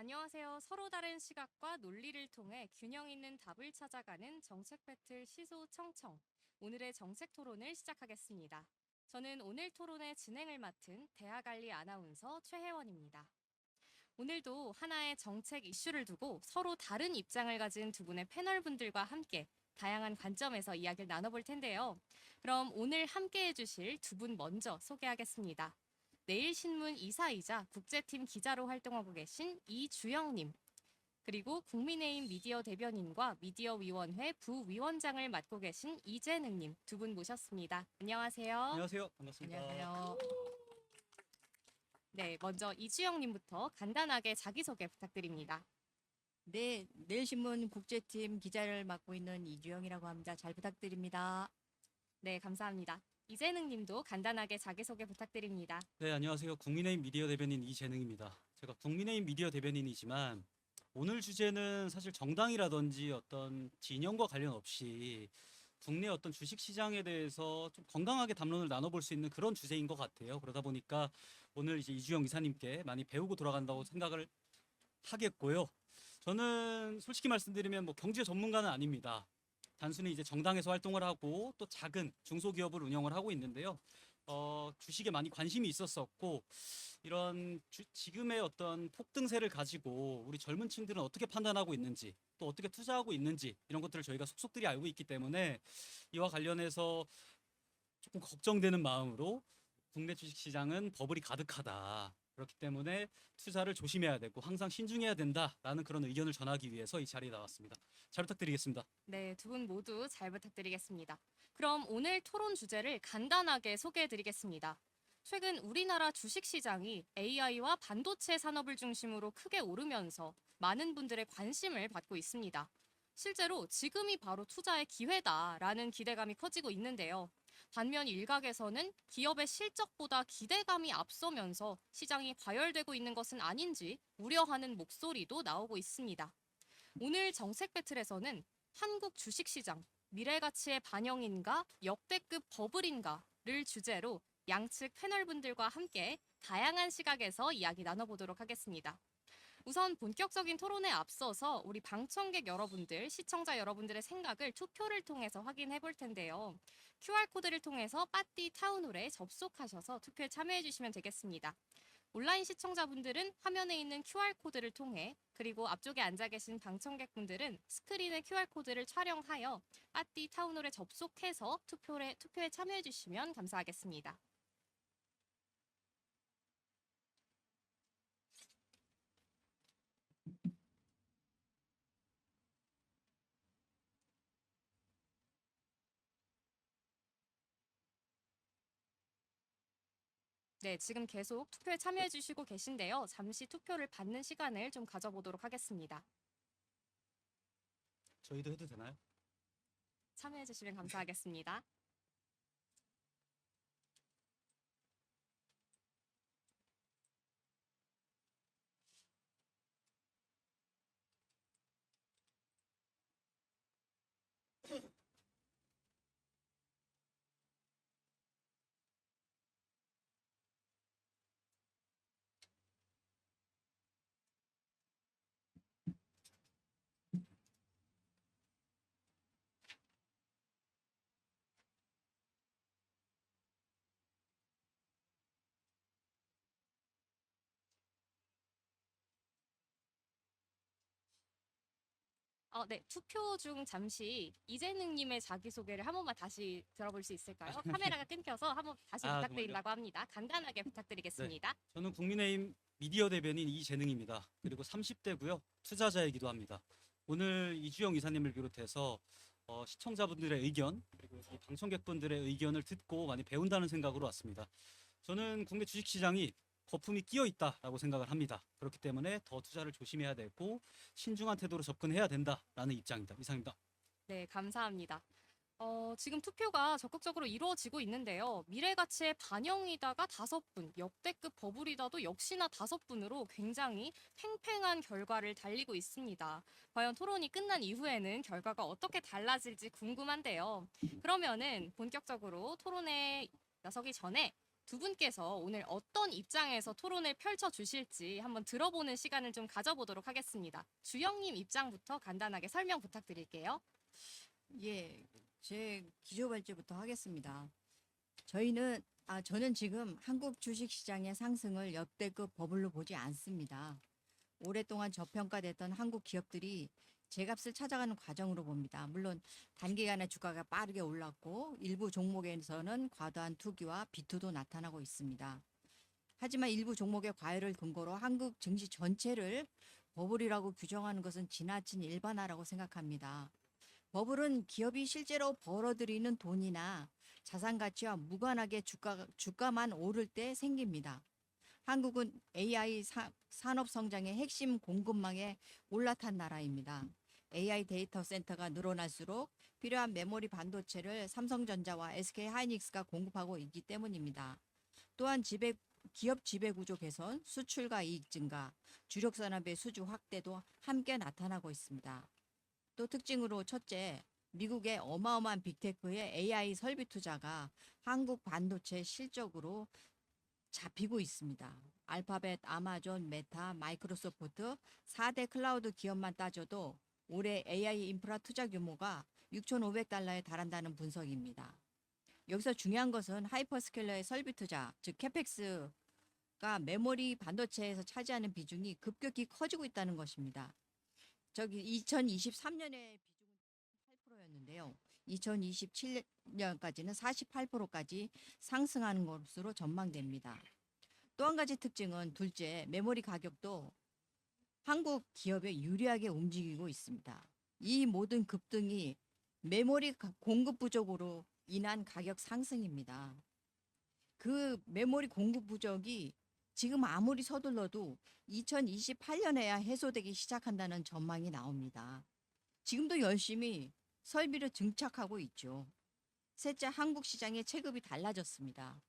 안녕하세요. 서로 다른 시각과 논리를 통해 균형 있는 답을 찾아가는 정책 배틀 시소 청청. 오늘의 정책 토론을 시작하겠습니다. 저는 오늘 토론의 진행을 맡은 대하관리 아나운서 최혜원입니다. 오늘도 하나의 정책 이슈를 두고 서로 다른 입장을 가진 두 분의 패널분들과 함께 다양한 관점에서 이야기를 나눠볼 텐데요. 그럼 오늘 함께 해주실 두 분 먼저 소개하겠습니다. 내일신문 이사이자 국제팀 기자로 활동하고 계신 이주영님, 그리고 국민의힘 미디어 대변인과 미디어위원회 부위원장을 맡고 계신 이재능님 두 분 모셨습니다. 안녕하세요. 안녕하세요. 반갑습니다. 안녕하세요. 네, 먼저 이주영님부터 간단하게 자기소개 부탁드립니다. 네, 내일신문 국제팀 기자를 맡고 있는 이주영이라고 합니다. 잘 부탁드립니다. 네, 감사합니다. 이재능님도 간단하게 자기소개 부탁드립니다. 네, 안녕하세요. 국민의힘 미디어 대변인 이재능입니다. 제가 국민의힘 미디어 대변인이지만 오늘 주제는 사실 정당이라든지 어떤 진영과 관련 없이 국내 어떤 주식 시장에 대해서 좀 건강하게 담론을 나눠볼 수 있는 그런 주제인 것 같아요. 그러다 보니까 오늘 이제 이주영 이사님께 많이 배우고 돌아간다고 생각을 하겠고요. 저는 솔직히 말씀드리면 뭐 경제 전문가는 아닙니다. 단순히 이제 정당에서 활동을 하고 또 작은 중소기업을 운영을 하고 있는데요. 주식에 많이 관심이 있었었고 이런 지금의 어떤 폭등세를 가지고 우리 젊은 층들은 어떻게 판단하고 있는지 또 어떻게 투자하고 있는지 이런 것들을 저희가 속속들이 알고 있기 때문에 이와 관련해서 조금 걱정되는 마음으로 국내 주식시장은 버블이 가득하다. 그렇기 때문에 투자를 조심해야 되고 항상 신중해야 된다라는 그런 의견을 전하기 위해서 이 자리에 나왔습니다. 잘 부탁드리겠습니다. 네, 두 분 모두 잘 부탁드리겠습니다. 그럼 오늘 토론 주제를 간단하게 소개해드리겠습니다. 최근 우리나라 주식시장이 AI와 반도체 산업을 중심으로 크게 오르면서 많은 분들의 관심을 받고 있습니다. 실제로 지금이 바로 투자의 기회다라는 기대감이 커지고 있는데요. 반면 일각에서는 기업의 실적보다 기대감이 앞서면서 시장이 과열되고 있는 것은 아닌지 우려하는 목소리도 나오고 있습니다. 오늘 정책 배틀에서는 한국 주식시장, 미래가치의 반영인가, 역대급 버블인가를 주제로 양측 패널분들과 함께 다양한 시각에서 이야기 나눠보도록 하겠습니다. 우선 본격적인 토론에 앞서서 우리 방청객 여러분들, 시청자 여러분들의 생각을 투표를 통해서 확인해 볼 텐데요. QR코드를 통해서 빠띠 타운홀에 접속하셔서 투표에 참여해 주시면 되겠습니다. 온라인 시청자분들은 화면에 있는 QR코드를 통해, 그리고 앞쪽에 앉아 계신 방청객분들은 스크린의 QR코드를 촬영하여 빠띠 타운홀에 접속해서 투표에 참여해 주시면 감사하겠습니다. 네, 지금 계속 투표에 참여해 주시고 계신데요. 잠시 투표를 받는 시간을 좀 가져보도록 하겠습니다. 저희도 해도 되나요? 참여해 주시면 감사하겠습니다. 네, 투표 중 잠시 이재능님의 자기소개를 한 번만 다시 들어볼 수 있을까요? 카메라가 끊겨서 한번 다시 정말요? 부탁드린다고 합니다. 간단하게 부탁드리겠습니다. 저는 국민의힘 미디어 대변인 이재능입니다. 그리고 30대고요. 투자자이기도 합니다. 오늘 이주영 이사님을 비롯해서 시청자분들의 의견 그리고 이 방청객분들의 의견을 듣고 많이 배운다는 생각으로 왔습니다. 저는 국내 주식시장이 거품이 끼어 있다라고 생각을 합니다. 그렇기 때문에 더 투자를 조심해야 되고 신중한 태도로 접근해야 된다라는 입장입니다. 이상입니다. 네, 감사합니다. 지금 투표가 적극적으로 이루어지고 있는데요. 미래가치의 반영이다가 5분, 역대급 버블이다도 역시나 5분으로 굉장히 팽팽한 결과를 달리고 있습니다. 과연 토론이 끝난 이후에는 결과가 어떻게 달라질지 궁금한데요. 그러면은 본격적으로 토론에 나서기 전에 두 분께서 오늘 어떤 입장에서 토론을 펼쳐 주실지 한번 들어보는 시간을 좀 가져보도록 하겠습니다. 주영님 입장부터 간단하게 설명 부탁드릴게요. 예, 제 기조 발제부터 하겠습니다. 저는 지금 한국 주식시장의 상승을 역대급 버블로 보지 않습니다. 오랫동안 저평가됐던 한국 기업들이 제값을 찾아가는 과정으로 봅니다. 물론 단기간에 주가가 빠르게 올랐고 일부 종목에서는 과도한 투기와 비투도 나타나고 있습니다. 하지만 일부 종목의 과열을 근거로 한국 증시 전체를 버블이라고 규정하는 것은 지나친 일반화라고 생각합니다. 버블은 기업이 실제로 벌어들이는 돈이나 자산 가치와 무관하게 주가만 오를 때 생깁니다. 한국은 AI 산업 성장의 핵심 공급망에 올라탄 나라입니다. AI 데이터 센터가 늘어날수록 필요한 메모리 반도체를 삼성전자와 SK 하이닉스가 공급하고 있기 때문입니다. 또한 기업 지배구조 개선, 수출과 이익 증가, 주력 산업의 수주 확대도 함께 나타나고 있습니다. 또 특징으로 첫째, 미국의 어마어마한 빅테크의 AI 설비 투자가 한국 반도체 실적으로 잡히고 있습니다. 알파벳, 아마존, 메타, 마이크로소프트 4대 클라우드 기업만 따져도 올해 AI 인프라 투자 규모가 6,500달러에 달한다는 분석입니다. 여기서 중요한 것은 하이퍼스케일러의 설비 투자, 즉 캐펙스가 메모리 반도체에서 차지하는 비중이 급격히 커지고 있다는 것입니다. 2023년에 비중은 8%였는데요. 2027년까지는 48%까지 상승하는 것으로 전망됩니다. 또 한 가지 특징은 둘째, 메모리 가격도 한국 기업에 유리하게 움직이고 있습니다. 이 모든 급등이 메모리 공급 부족으로 인한 가격 상승입니다. 그 메모리 공급 부족이 지금 아무리 서둘러도 2028년에야 해소되기 시작한다는 전망이 나옵니다. 지금도 열심히 설비를 증착하고 있죠. 셋째, 한국 시장의 체급이 달라졌습니다.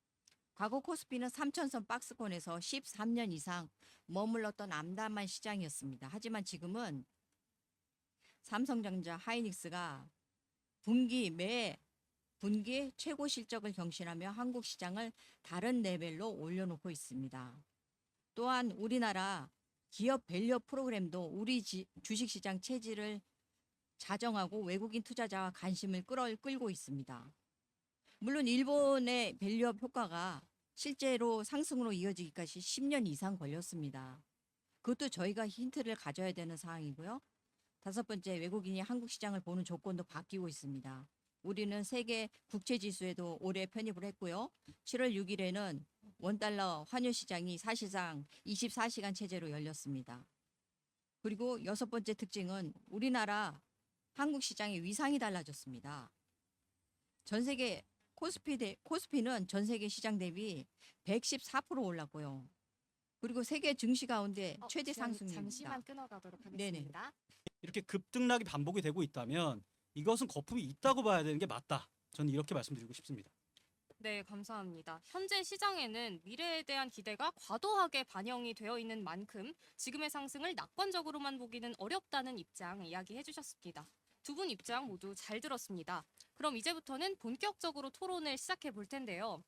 과거 코스피는 3천선 박스권에서 13년 이상 머물렀던 암담한 시장이었습니다. 하지만 지금은 삼성전자, 하이닉스가 매 분기 최고 실적을 경신하며 한국 시장을 다른 레벨로 올려놓고 있습니다. 또한 우리나라 기업 밸류 프로그램도 우리 주식시장 체질을 자정하고 외국인 투자자와 관심을 끌고 있습니다. 물론 일본의 밸류업 효과가 실제로 상승으로 이어지기까지 10년 이상 걸렸습니다. 그것도 저희가 힌트를 가져야 되는 상황이고요. 다섯 번째, 외국인이 한국 시장을 보는 조건도 바뀌고 있습니다. 우리는 세계 국채지수에도 올해 편입을 했고요. 7월 6일에는 원달러 환율 시장이 사실상 24시간 체제로 열렸습니다. 그리고 여섯 번째 특징은 우리나라 한국 시장의 위상이 달라졌습니다. 전 세계 코스피는 전 세계 시장 대비 114% 올랐고요. 그리고 세계 증시 가운데 최대 주영님, 상승률입니다. 잠시만 끊어가도록 네네. 하겠습니다. 이렇게 급등락이 반복이 되고 있다면 이것은 거품이 있다고 봐야 되는 게 맞다. 저는 이렇게 말씀드리고 싶습니다. 네, 감사합니다. 현재 시장에는 미래에 대한 기대가 과도하게 반영이 되어 있는 만큼 지금의 상승을 낙관적으로만 보기는 어렵다는 입장 이야기해 주셨습니다. 두 분 입장 모두 잘 들었습니다. 그럼 이제부터는 본격적으로 토론을 시작해 볼 텐데요.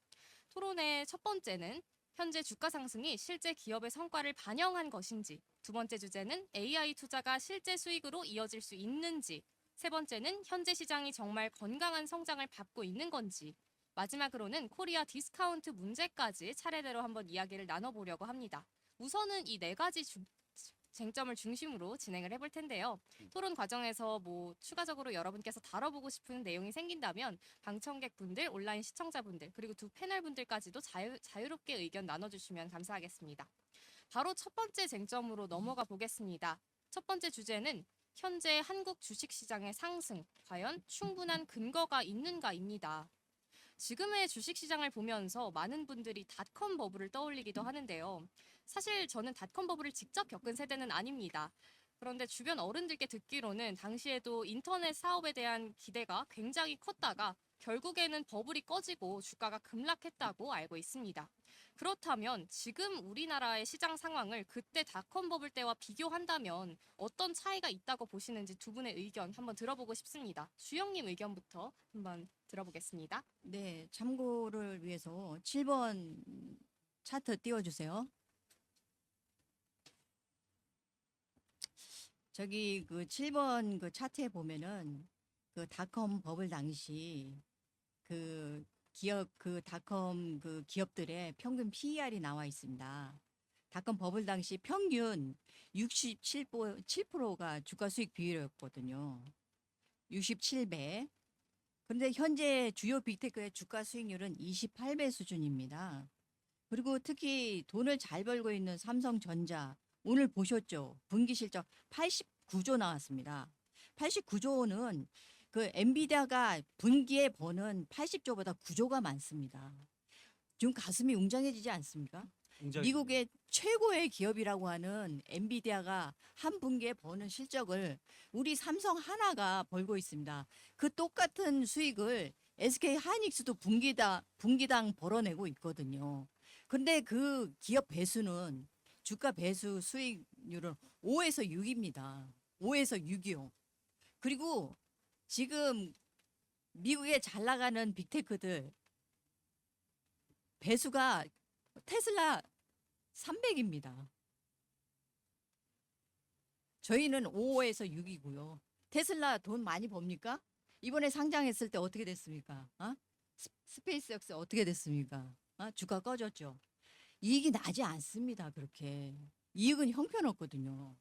토론의 첫 번째는 현재 주가 상승이 실제 기업의 성과를 반영한 것인지, 두 번째 주제는 AI 투자가 실제 수익으로 이어질 수 있는지, 세 번째는 현재 시장이 정말 건강한 성장을 밟고 있는 건지, 마지막으로는 코리아 디스카운트 문제까지 차례대로 한번 이야기를 나눠보려고 합니다. 우선은 이 네 가지 쟁점을 중심으로 진행을 해볼 텐데요. 토론 과정에서 추가적으로 여러분께서 다뤄보고 싶은 내용이 생긴다면 방청객분들, 온라인 시청자분들, 그리고 두 패널분들까지도 자유롭게 의견 나눠주시면 감사하겠습니다. 바로 첫 번째 쟁점으로 넘어가 보겠습니다. 첫 번째 주제는 현재 한국 주식시장의 상승, 과연 충분한 근거가 있는가입니다. 지금의 주식시장을 보면서 많은 분들이 닷컴 버블을 떠올리기도 하는데요. 사실 저는 닷컴 버블을 직접 겪은 세대는 아닙니다. 그런데 주변 어른들께 듣기로는 당시에도 인터넷 사업에 대한 기대가 굉장히 컸다가 결국에는 버블이 꺼지고 주가가 급락했다고 알고 있습니다. 그렇다면 지금 우리나라의 시장 상황을 그때 닷컴 버블 때와 비교한다면 어떤 차이가 있다고 보시는지 두 분의 의견 한번 들어보고 싶습니다. 주영님 의견부터 한번 들어보겠습니다. 네, 참고를 위해서 7번 차트 띄워주세요. 저기 그 7번 그 차트에 보면은 그 닷컴 버블 당시 그 기업 그 닷컴 그 기업들의 평균 PER이 나와 있습니다. 닷컴 버블 당시 평균 67%가 주가 수익 비율이었거든요. 67배. 그런데 현재 주요 빅테크의 주가 수익률은 28배 수준입니다. 그리고 특히 돈을 잘 벌고 있는 삼성전자 오늘 보셨죠? 분기 실적 89조 나왔습니다. 89조 원은 그 엔비디아가 분기에 버는 80조보다 9조가 많습니다. 지금 가슴이 웅장해지지 않습니까? 굉장히 미국의 최고의 기업이라고 하는 엔비디아가 한 분기에 버는 실적을 우리 삼성 하나가 벌고 있습니다. 그 똑같은 수익을 SK 하이닉스도 분기당 벌어내고 있거든요. 근데 그 기업 배수는 주가 배수 수익률은 5에서 6입니다. 5에서 6이요. 그리고 지금 미국에 잘 나가는 빅테크들 배수가 테슬라 300입니다. 저희는 5에서 6이고요. 테슬라 돈 많이 법니까? 이번에 상장했을 때 어떻게 됐습니까? 스페이스X 어떻게 됐습니까? 주가 꺼졌죠. 이익이 나지 않습니다. 그렇게. 이익은 형편없거든요.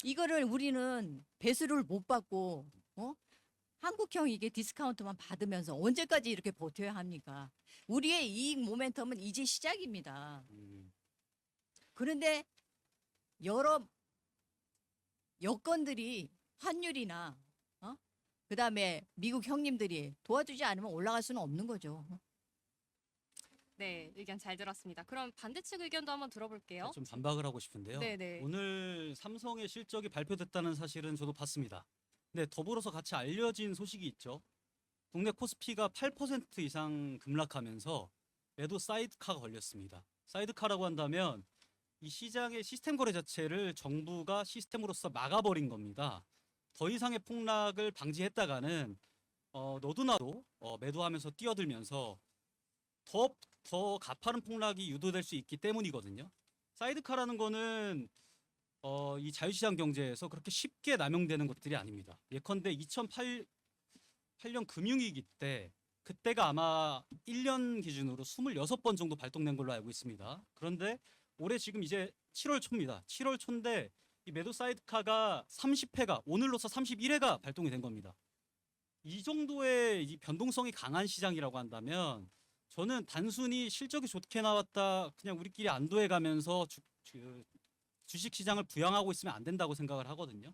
이거를 우리는 배수를 못 받고 한국형 이게 디스카운트만 받으면서 언제까지 이렇게 버텨야 합니까? 우리의 이익 모멘텀은 이제 시작입니다. 그런데 여러 여건들이 환율이나 그다음에 미국 형님들이 도와주지 않으면 올라갈 수는 없는 거죠. 네, 의견 잘 들었습니다. 그럼 반대측 의견도 한번 들어볼게요. 좀 반박을 하고 싶은데요. 네네. 오늘 삼성의 실적이 발표됐다는 사실은 저도 봤습니다. 네, 더불어서 같이 알려진 소식이 있죠. 국내 코스피가 8% 이상 급락하면서 매도 사이드카가 걸렸습니다. 사이드카라고 한다면 이 시장의 시스템 거래 자체를 정부가 시스템으로서 막아버린 겁니다. 더 이상의 폭락을 방지했다가는 너도 나도 매도하면서 뛰어들면서 더 가파른 폭락이 유도될 수 있기 때문이거든요. 사이드카라는 거는 이 자유시장 경제에서 그렇게 쉽게 남용되는 것들이 아닙니다. 예컨대 2008년 금융위기 때 그때가 아마 1년 기준으로 26번 정도 발동된 걸로 알고 있습니다. 그런데 올해 지금 이제 7월 초입니다. 7월 초인데 이 매도 사이드카가 30회가 오늘로서 31회가 발동이 된 겁니다. 이 정도의 이 변동성이 강한 시장이라고 한다면 저는 단순히 실적이 좋게 나왔다 그냥 우리끼리 안도해 가면서 주식 시장을 부양하고 있으면 안 된다고 생각을 하거든요.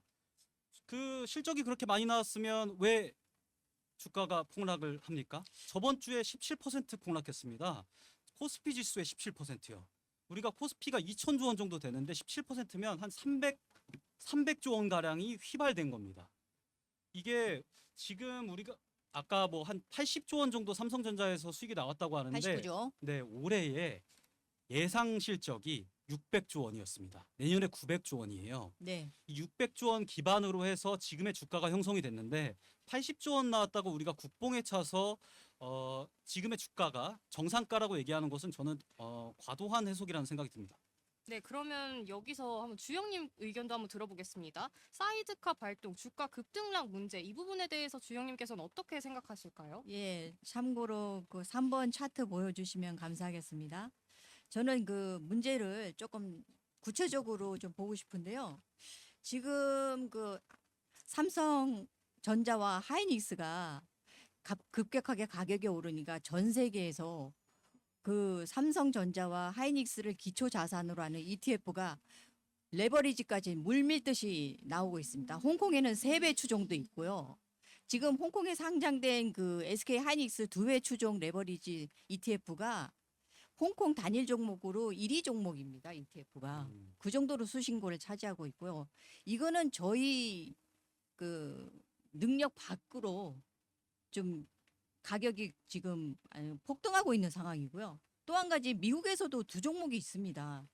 그 실적이 그렇게 많이 나왔으면 왜 주가가 폭락을 합니까? 저번 주에 17% 폭락했습니다. 코스피 지수의 17%요. 우리가 코스피가 2천조 원 정도 되는데 17%면 한 300조 원 가량이 휘발된 겁니다. 이게 지금 우리가 아까 뭐 한 80조 원 정도 삼성전자에서 수익이 나왔다고 하는데 89조. 네, 올해의 예상 실적이 600조 원이었습니다. 내년에 900조 원이에요. 네. 이 600조 원 기반으로 해서 지금의 주가가 형성이 됐는데 80조 원 나왔다고 우리가 국뽕에 차서 지금의 주가가 정상가라고 얘기하는 것은 저는 과도한 해석이라는 생각이 듭니다. 네, 그러면 여기서 한번 주영님 의견도 한번 들어보겠습니다. 사이드카 발동, 주가 급등락 문제 이 부분에 대해서 주영님께서는 어떻게 생각하실까요? 예, 참고로 그 3번 차트 보여주시면 감사하겠습니다. 저는 그 문제를 조금 구체적으로 좀 보고 싶은데요. 지금 그 삼성전자와 하이닉스가 급격하게 가격이 오르니까 전 세계에서 그 삼성전자와 하이닉스를 기초 자산으로 하는 ETF가 레버리지까지 물밀듯이 나오고 있습니다. 홍콩에는 3배 추종도 있고요. 지금 홍콩에 상장된 그 SK 하이닉스 2배 추종 레버리지 ETF가 홍콩 단일 종목으로 1위 종목입니다. ETF가. 그 정도로 수신고를 차지하고 있고요. 이거는 저희 그 능력 밖으로 좀 가격이 지금 폭등하고 있는 상황이고요. 또 한 가지 미국에서도 두 종목이 있습니다.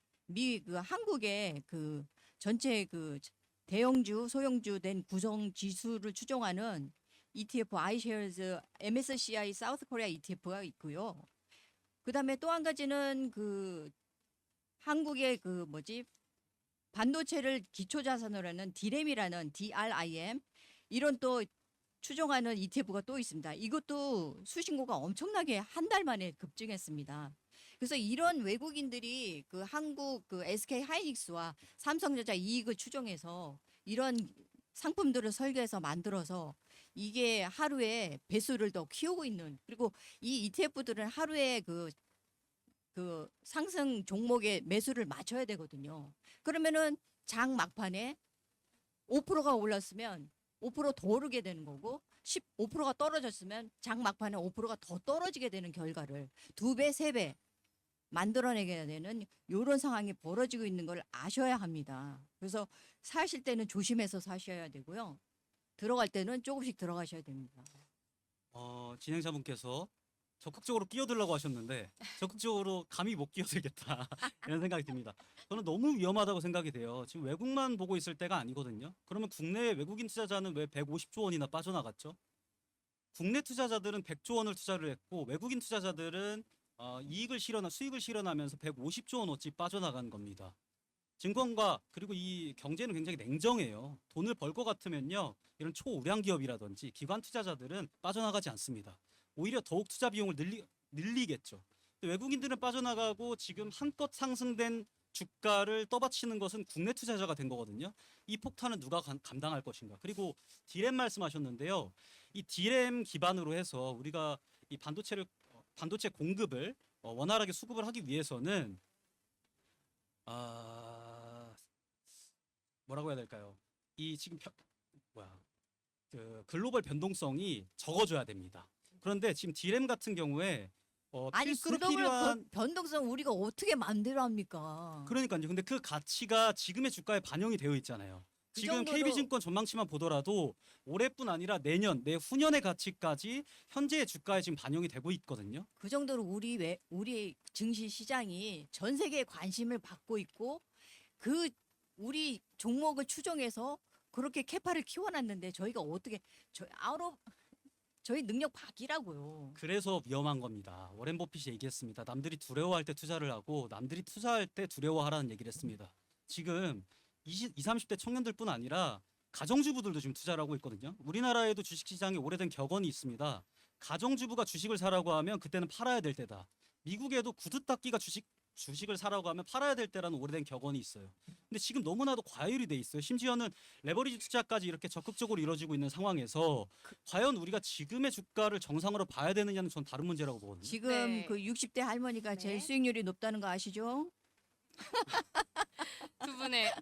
한국의 그 전체 그 대형주, 소형주 된 구성 지수를 추종하는 ETF iShares MSCI 사우스 코리아 ETF가 있고요. 그다음에 또 한 가지는 그 한국의 그 뭐지? 반도체를 기초 자산으로 하는 DRAM이라는 DRIM 이런 또 추종하는 ETF가 또 있습니다. 이것도 수신고가 엄청나게 한 달 만에 급증했습니다. 그래서 이런 외국인들이 그 한국 그 SK 하이닉스와 삼성전자 이익을 추종해서 이런 상품들을 설계해서 만들어서 이게 하루에 배수를 더 키우고 있는, 그리고 이 ETF들은 하루에 그 상승 종목의 매수를 맞춰야 되거든요. 그러면은 장 막판에 5%가 올랐으면 5%더 오르게 되는 거고 15%가 떨어졌으면 장 막판에 5%가 더 떨어지게 되는 결과를 2배, 3배 만들어내게 되는 이런 상황이 벌어지고 있는 걸 아셔야 합니다. 그래서 사실 때는 조심해서 사셔야 되고요. 들어갈 때는 조금씩 들어가셔야 됩니다. 진행자분께서 적극적으로 끼어들라고 하셨는데 적극적으로 감히 못 끼어들겠다 이런 생각이 듭니다. 저는 너무 위험하다고 생각이 돼요. 지금 외국만 보고 있을 때가 아니거든요. 그러면 국내 외국인 투자자는 왜 150조 원이나 빠져나갔죠? 국내 투자자들은 100조 원을 투자를 했고 외국인 투자자들은 수익을 실현하면서 150조 원 어치 빠져나간 겁니다. 증권가 그리고 이 경제는 굉장히 냉정해요. 돈을 벌 것 같으면요, 이런 초우량 기업이라든지 기관 투자자들은 빠져나가지 않습니다. 오히려 더욱 투자 비용을 늘리겠죠. 근데 외국인들은 빠져나가고 지금 한껏 상승된 주가를 떠받치는 것은 국내 투자자가 된 거거든요. 이 폭탄은 누가 감당할 것인가? 그리고 디램 말씀하셨는데요. 이 디램 기반으로 해서 우리가 이 반도체 공급을 원활하게 수급을 하기 위해서는 뭐라고 해야 될까요? 이 지금 그 글로벌 변동성이 적어져야 됩니다. 그런데 지금 디램 같은 경우에 아니 필수로 글로벌 필요한 변동성 우리가 어떻게 마음대로 합니까? 그러니까요. 근데 그 가치가 지금의 주가에 반영이 되어 있잖아요. 그 지금 정도로- KB증권 전망치만 보더라도 올해뿐 아니라 내년, 내후년의 가치까지 현재의 주가에 지금 반영이 되고 있거든요. 그 정도로 우리 증시 시장이 전 세계에 관심을 받고 있고 그 우리 종목을 추종해서 그렇게 캐파를 키워놨는데 저희가 어떻게 저희 능력 밖이라고요. 그래서 위험한 겁니다. 워렌 버핏이 얘기했습니다. 남들이 두려워할 때 투자를 하고 남들이 투자할 때 두려워하라는 얘기를 했습니다. 지금 20, 30대 청년들뿐 아니라 가정주부들도 지금 투자를 하고 있거든요. 우리나라에도 주식시장에 오래된 격언이 있습니다. 가정주부가 주식을 사라고 하면 그때는 팔아야 될 때다. 미국에도 구두 닦기가 주식을 사라고 하면 팔아야 될 때라는 오래된 격언이 있어요. 근데 지금 너무나도 과열이 돼 있어요. 심지어는 레버리지 투자까지 이렇게 적극적으로 이루어지고 있는 상황에서 과연 우리가 지금의 주가를 정상으로 봐야 되느냐는 전 다른 문제라고 보거든요. 지금 네. 그 60대 할머니가 네. 제일 수익률이 높다는 거 아시죠? 두 분의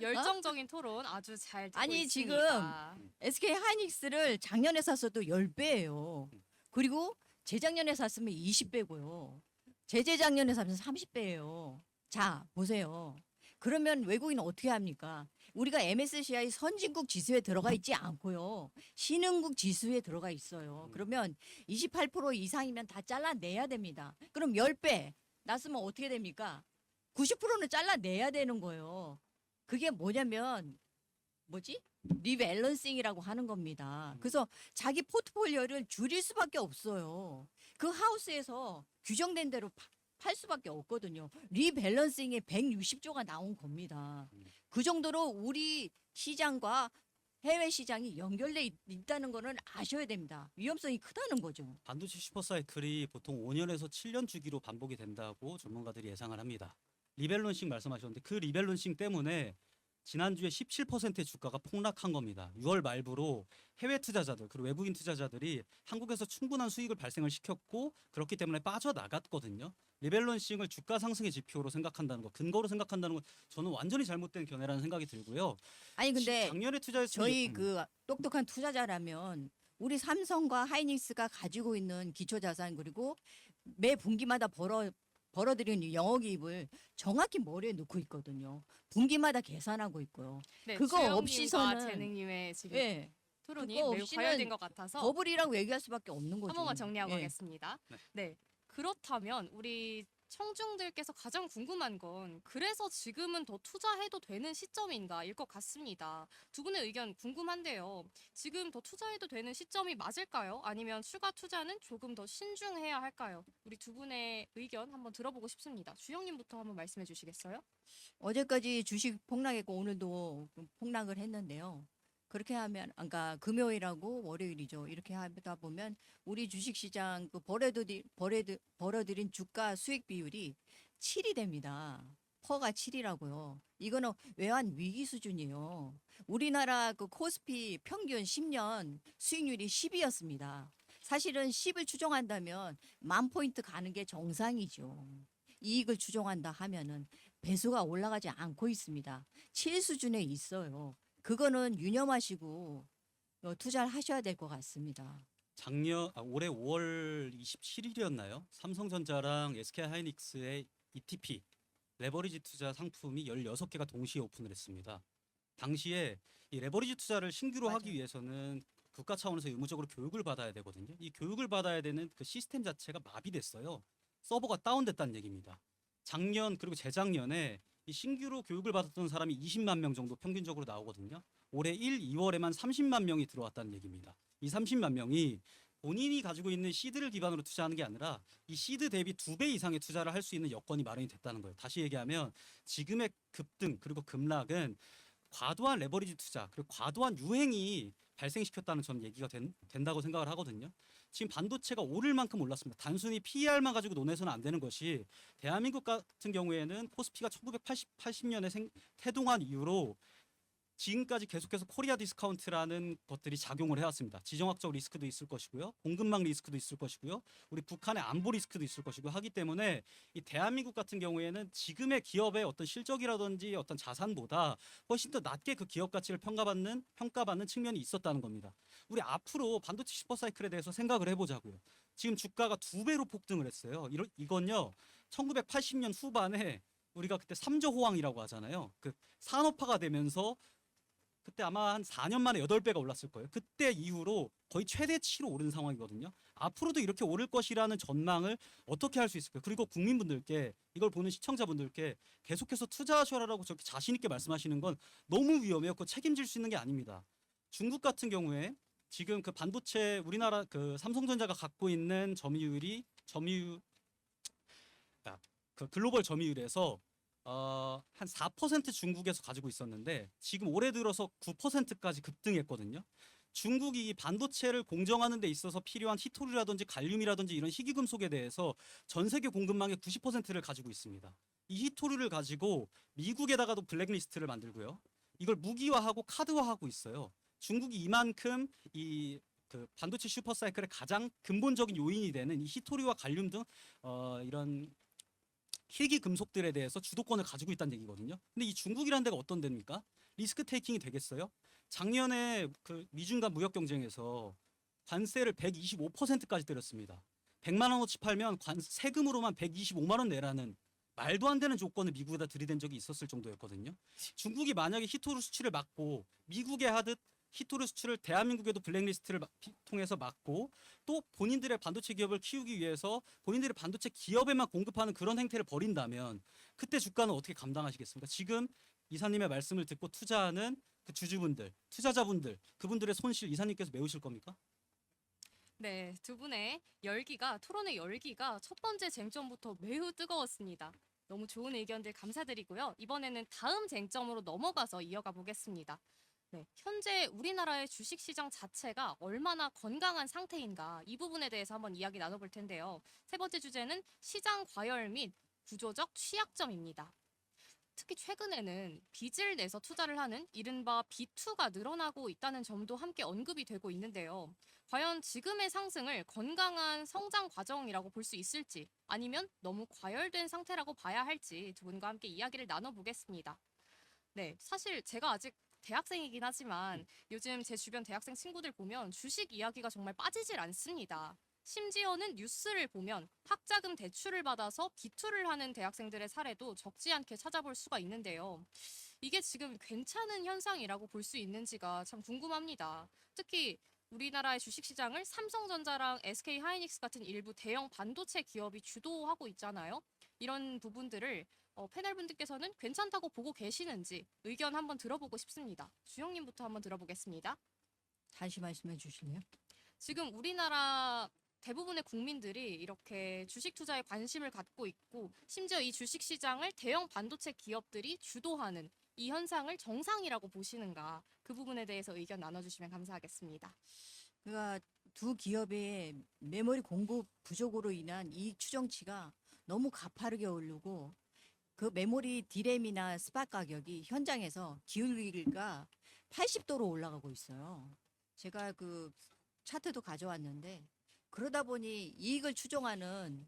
열정적인 토론 아주 잘 듣고 아니, 있습니다. SK 하이닉스를 작년에 샀어도 10배예요. 그리고 재작년에 샀으면 20배고요. 재재작년에 샀으면 30배예요. 자, 보세요. 그러면 외국인은 어떻게 합니까? 우리가 MSCI 선진국 지수에 들어가 있지 않고요. 신흥국 지수에 들어가 있어요. 그러면 28% 이상이면 다 잘라내야 됩니다. 그럼 10배 났으면 어떻게 됩니까? 90%는 잘라내야 되는 거예요. 그게 뭐냐면 리밸런싱이라고 하는 겁니다. 그래서 자기 포트폴리오를 줄일 수밖에 없어요. 그 하우스에서 규정된 대로 팔 수밖에 없거든요. 리밸런싱에 160조가 나온 겁니다. 그 정도로 우리 시장과 해외 시장이 연결돼 있다는 거는 아셔야 됩니다. 위험성이 크다는 거죠. 반도체 슈퍼사이클이 보통 5년에서 7년 주기로 반복이 된다고 전문가들이 예상을 합니다. 리밸런싱 말씀하셨는데 그 리밸런싱 때문에 지난주에 17%의 주가가 폭락한 겁니다. 6월 말부로 해외 투자자들 그리고 외국인 투자자들이 한국에서 충분한 수익을 발생을 시켰고 그렇기 때문에 빠져나갔거든요. 리밸런싱을 주가 상승의 지표로 생각한다는 거, 근거로 생각한다는 건 저는 완전히 잘못된 견해라는 생각이 들고요. 아니 근데 작년에 투자했으면 저희 그 똑똑한 투자자라면 우리 삼성과 하이닉스가 가지고 있는 기초 자산 그리고 매 분기마다 벌어들이는 영업이익을 정확히 머리에 넣고 있거든요. 분기마다 계산하고 있고요. 네, 그거 주영님과 없이서는- 재능님의 지금 예. 토론이 그거 매우 없이는 과열된 것 같아서 버블이라고 얘기할 수밖에 없는 거죠. 한 번만 정리하고 예. 가겠습니다. 네. 네. 그렇다면 우리 청중들께서 가장 궁금한 건 그래서 지금은 더 투자해도 되는 시점인가일 것 같습니다. 두 분의 의견 궁금한데요. 지금 더 투자해도 되는 시점이 맞을까요? 아니면 추가 투자는 조금 더 신중해야 할까요? 우리 두 분의 의견 한번 들어보고 싶습니다. 주영님부터 한번 말씀해 주시겠어요? 어제까지 주식 폭락했고 오늘도 폭락을 했는데요. 그렇게 하면, 그러니까 금요일하고 월요일이죠. 이렇게 하다 보면 우리 주식시장 그 벌어들인 주가 수익 비율이 7이 됩니다. 퍼가 7이라고요. 이거는 외환 위기 수준이에요. 우리나라 그 코스피 평균 10년 수익률이 10이었습니다. 사실은 10을 추정한다면 10,000포인트 가는 게 정상이죠. 이익을 추정한다 하면은 배수가 올라가지 않고 있습니다. 7 수준에 있어요. 그거는 유념하시고 투자를 하셔야 될 것 같습니다. 올해 5월 27일이었나요? 삼성전자랑 SK하이닉스의 ETP 레버리지 투자 상품이 16개가 동시에 오픈을 했습니다. 당시에 이 레버리지 투자를 신규로 하기 맞아요. 위해서는 국가 차원에서 의무적으로 교육을 받아야 되거든요. 이 교육을 받아야 되는 그 시스템 자체가 마비됐어요. 서버가 다운됐다는 얘기입니다. 작년 그리고 재작년에 이 신규로 교육을 받았던 사람이 20만 명 정도 평균적으로 나오거든요. 올해 1, 2월에만 30만 명이 들어왔다는 얘기입니다. 이 30만 명이 본인이 가지고 있는 시드를 기반으로 투자하는 게 아니라 이 시드 대비 2배 이상의 투자를 할 수 있는 여건이 마련이 됐다는 거예요. 다시 얘기하면 지금의 급등 그리고 급락은 과도한 레버리지 투자 그리고 과도한 유행이 발생시켰다는 전 얘기가 된다고 생각을 하거든요. 지금 반도체가 오를 만큼 올랐습니다. 단순히 PER만 가지고 논해서는 안 되는 것이 대한민국 같은 경우에는 코스피가 1980년에 태동한 이후로 지금까지 계속해서 코리아 디스카운트라는 것들이 작용을 해왔습니다. 지정학적 리스크도 있을 것이고요. 공급망 리스크도 있을 것이고요. 우리 북한의 안보 리스크도 있을 것이고 하기 때문에 이 대한민국 같은 경우에는 지금의 기업의 어떤 실적이라든지 어떤 자산보다 훨씬 더 낮게 그 기업 가치를 평가받는 측면이 있었다는 겁니다. 우리 앞으로 반도체 슈퍼사이클에 대해서 생각을 해보자고요. 지금 주가가 2배로 폭등을 했어요. 이건요. 1980년 후반에 우리가 그때 삼저 호황이라고 하잖아요. 그 산업화가 되면서 그때 아마 한 4년 만에 8배가 올랐을 거예요. 그때 이후로 거의 최대치로 오른 상황이거든요. 앞으로도 이렇게 오를 것이라는 전망을 어떻게 할 수 있을까요? 그리고 국민분들께 이걸 보는 시청자분들께 계속해서 투자하셔라라고 저렇게 자신 있게 말씀하시는 건 너무 위험해요. 그거 책임질 수 있는 게 아닙니다. 중국 같은 경우에 지금 그 반도체 우리나라 그 삼성전자가 갖고 있는 그 글로벌 점유율에서 한 4% 중국에서 가지고 있었는데 지금 올해 들어서 9%까지 급등했거든요. 중국이 반도체를 공정하는 데 있어서 필요한 히토리라든지 갈륨이라든지 이런 희귀금속에 대해서 전 세계 공급망의 90%를 가지고 있습니다. 이 히토리를 가지고 미국에다가도 블랙리스트를 만들고요. 이걸 무기화하고 카드화하고 있어요. 중국이 이만큼 그 반도체 슈퍼사이클의 가장 근본적인 요인이 되는 이 히토리와 갈륨 등 이런 희귀 금속들에 대해서 주도권을 가지고 있다는 얘기거든요. 근데 이 중국이라는 데가 어떤 데입니까? 리스크 테이킹이 되겠어요? 작년에 그 미중 간 무역 경쟁에서 관세를 125%까지 때렸습니다. 100만 원어치 팔면 세금으로만 125만 원 내라는 말도 안 되는 조건을 미국에다 들이댄 적이 있었을 정도였거든요. 중국이 만약에 히토르 수출을 막고 미국에 하듯 히토르 수출을 대한민국에도 블랙리스트를 통해서 막고 또 본인들의 반도체 기업을 키우기 위해서 본인들의 반도체 기업에만 공급하는 그런 행태를 벌인다면 그때 주가는 어떻게 감당하시겠습니까? 지금 이사님의 말씀을 듣고 투자하는 그 주주분들, 투자자분들, 그분들의 손실 이사님께서 메우실 겁니까? 네, 두 분의 토론의 열기가 첫 번째 쟁점부터 매우 뜨거웠습니다. 너무 좋은 의견들 감사드리고요. 이번에는 다음 쟁점으로 넘어가서 이어가 보겠습니다. 네, 현재 우리나라의 주식시장 자체가 얼마나 건강한 상태인가 이 부분에 대해서 한번 이야기 나눠볼 텐데요. 세 번째 주제는 시장 과열 및 구조적 취약점입니다. 특히 최근에는 빚을 내서 투자를 하는 이른바 B2가 늘어나고 있다는 점도 함께 언급이 되고 있는데요. 과연 지금의 상승을 건강한 성장 과정이라고 볼 수 있을지 아니면 너무 과열된 상태라고 봐야 할지 두 분과 함께 이야기를 나눠보겠습니다. 네, 사실 제가 아직 대학생이긴 하지만 요즘 제 주변 대학생 친구들 보면 주식 이야기가 정말 빠지질 않습니다. 심지어는 뉴스를 보면 학자금 대출을 받아서 B2를 하는 대학생들의 사례도 적지 않게 찾아볼 수가 있는데요. 이게 지금 괜찮은 현상이라고 볼 수 있는지가 참 궁금합니다. 특히 우리나라의 주식시장을 삼성전자랑 SK하이닉스 같은 일부 대형 반도체 기업이 주도하고 있잖아요. 이런 부분들을 패널분들께서는 괜찮다고 보고 계시는지 의견 한번 들어보고 싶습니다. 주영님부터 한번 들어보겠습니다. 다시 말씀해 주실래요? 지금 우리나라 대부분의 국민들이 이렇게 주식 투자에 관심을 갖고 있고 심지어 이 주식 시장을 대형 반도체 기업들이 주도하는 이 현상을 정상이라고 보시는가 그 부분에 대해서 의견 나눠주시면 감사하겠습니다. 그러니까 두 기업의 메모리 공급 부족으로 인한 이익 추정치가 너무 가파르게 오르고 그 메모리 디램이나 스팟 가격이 현장에서 기울기가 80도로 올라가고 있어요. 제가 그 차트도 가져왔는데 그러다 보니 이익을 추정하는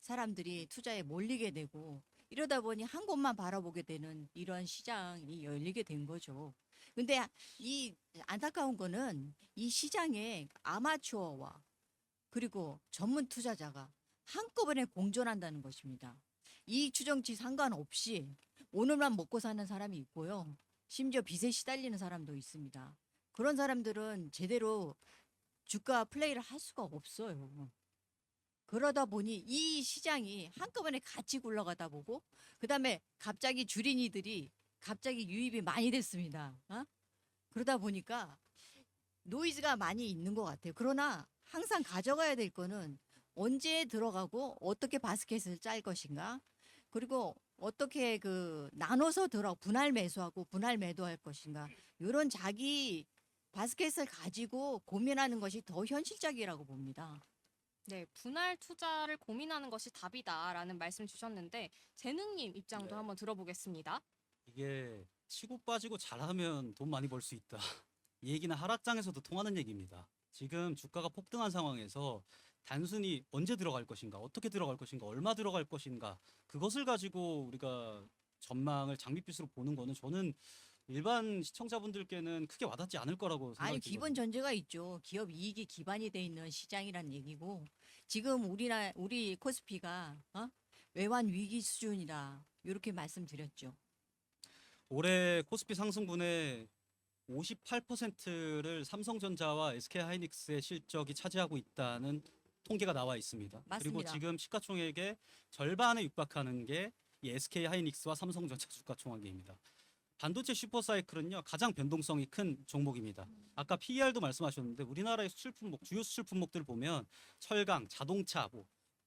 사람들이 투자에 몰리게 되고 이러다 보니 한 곳만 바라보게 되는 이런 시장이 열리게 된 거죠. 근데 이 안타까운 거는 이 시장에 아마추어와 그리고 전문 투자자가 한꺼번에 공존한다는 것입니다. 이익 추정치 상관없이 오늘만 먹고 사는 사람이 있고요. 심지어 빚에 시달리는 사람도 있습니다. 그런 사람들은 제대로 주가 플레이를 할 수가 없어요. 그러다 보니 이 시장이 한꺼번에 같이 굴러가다 보고 그다음에 갑자기 주린이들이 갑자기 유입이 많이 됐습니다. 그러다 보니까 노이즈가 많이 있는 것 같아요. 그러나 항상 가져가야 될 거는 언제 들어가고 어떻게 바스켓을 짤 것인가 그리고 어떻게 그 나눠서 분할 매수하고 분할 매도할 것인가 이런 자기 바스켓을 가지고 고민하는 것이 더 현실적이라고 봅니다. 네, 분할 투자를 고민하는 것이 답이다라는 말씀 주셨는데 재능님 입장도 네. 한번 들어보겠습니다. 이게 치고 빠지고 잘하면 돈 많이 벌 수 있다. 이 얘기는 하락장에서도 통하는 얘기입니다. 지금 주가가 폭등한 상황에서 단순히 언제 들어갈 것인가, 어떻게 들어갈 것인가, 얼마 들어갈 것인가 그것을 가지고 우리가 전망을 장밋빛으로 보는 거는 저는 일반 시청자분들께는 크게 와닿지 않을 거라고 생각이 아니 들거든요. 기본 전제가 있죠. 기업 이익이 기반이 돼 있는 시장이란 얘기고 지금 우리 코스피가 외환 위기 수준이다 이렇게 말씀드렸죠. 올해 코스피 상승분의 58%를 삼성전자와 SK하이닉스의 실적이 차지하고 있다는 통계가 나와 있습니다. 그리고 맞습니다. 지금 시가총액의 절반에 육박하는 게 이 SK하이닉스와 삼성전자 주가총액입니다. 반도체 슈퍼사이클은요 가장 변동성이 큰 종목입니다. 아까 PER도 말씀하셨는데 우리나라의 수출 품목 주요 수출 품목들 보면 철강, 자동차,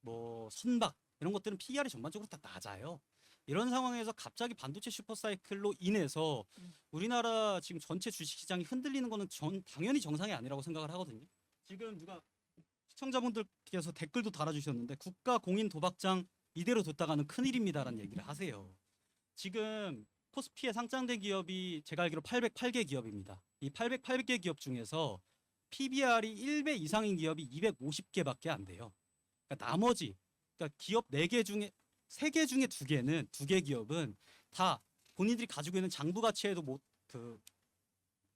뭐 선박 이런 것들은 PER이 전반적으로 다 낮아요. 이런 상황에서 갑자기 반도체 슈퍼사이클로 인해서 우리나라 지금 전체 주식시장이 흔들리는 거는 당연히 정상이 아니라고 생각을 하거든요. 지금 누가 시청자분들께서 댓글도 달아주셨는데 국가 공인 도박장 이대로 뒀다가는 큰일입니다라는 얘기를 하세요. 지금 코스피에 상장된 기업이 제가 알기로 808개 기업입니다. 이 808개 기업 중에서 PBR이 1배 이상인 기업이 250개밖에 안 돼요. 그러니까 나머지 기업 4개 중에 3개 중에 2개는 2개 기업은 다 본인들이 가지고 있는 장부 가치에도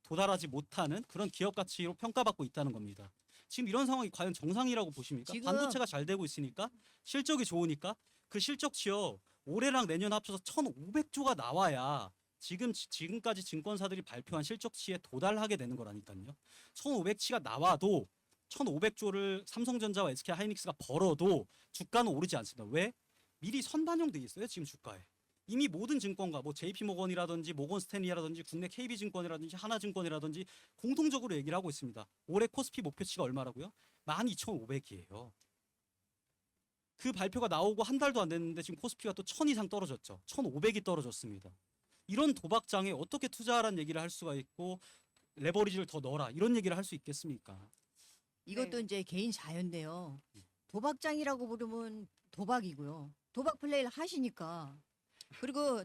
도달하지 못하는 그런 기업 가치로 평가받고 있다는 겁니다. 지금 이런 상황이 과연 정상이라고 보십니까? 지금- 반도체가 잘 되고 있으니까 실적이 좋으니까 그 실적치요 올해랑 내년 합쳐서 1,500조가 나와야 지금까지 증권사들이 발표한 실적치에 도달하게 되는 거라니까요. 1,500치가 나와도 1,500조를 삼성전자와 SK하이닉스가 벌어도 주가는 오르지 않습니다. 왜? 미리 선반영돼 있어요. 지금 주가에. 이미 모든 증권가 JP모건이라든지 모건스탠리라든지 국내 KB증권이라든지 하나증권이라든지 공통적으로 얘기를 하고 있습니다. 올해 코스피 목표치가 얼마라고요? 12,500이에요. 그 발표가 나오고 한 달도 안 됐는데 지금 코스피가 또 1,000 이상 떨어졌죠. 1,500이 떨어졌습니다. 이런 도박장에 어떻게 투자하라는 얘기를 할 수가 있고 레버리지를 더 넣어라 이런 얘기를 할 수 있겠습니까? 이것도 네. 이제 개인 자유인데요. 도박장이라고 부르면 도박이고요. 도박 플레이를 하시니까 그리고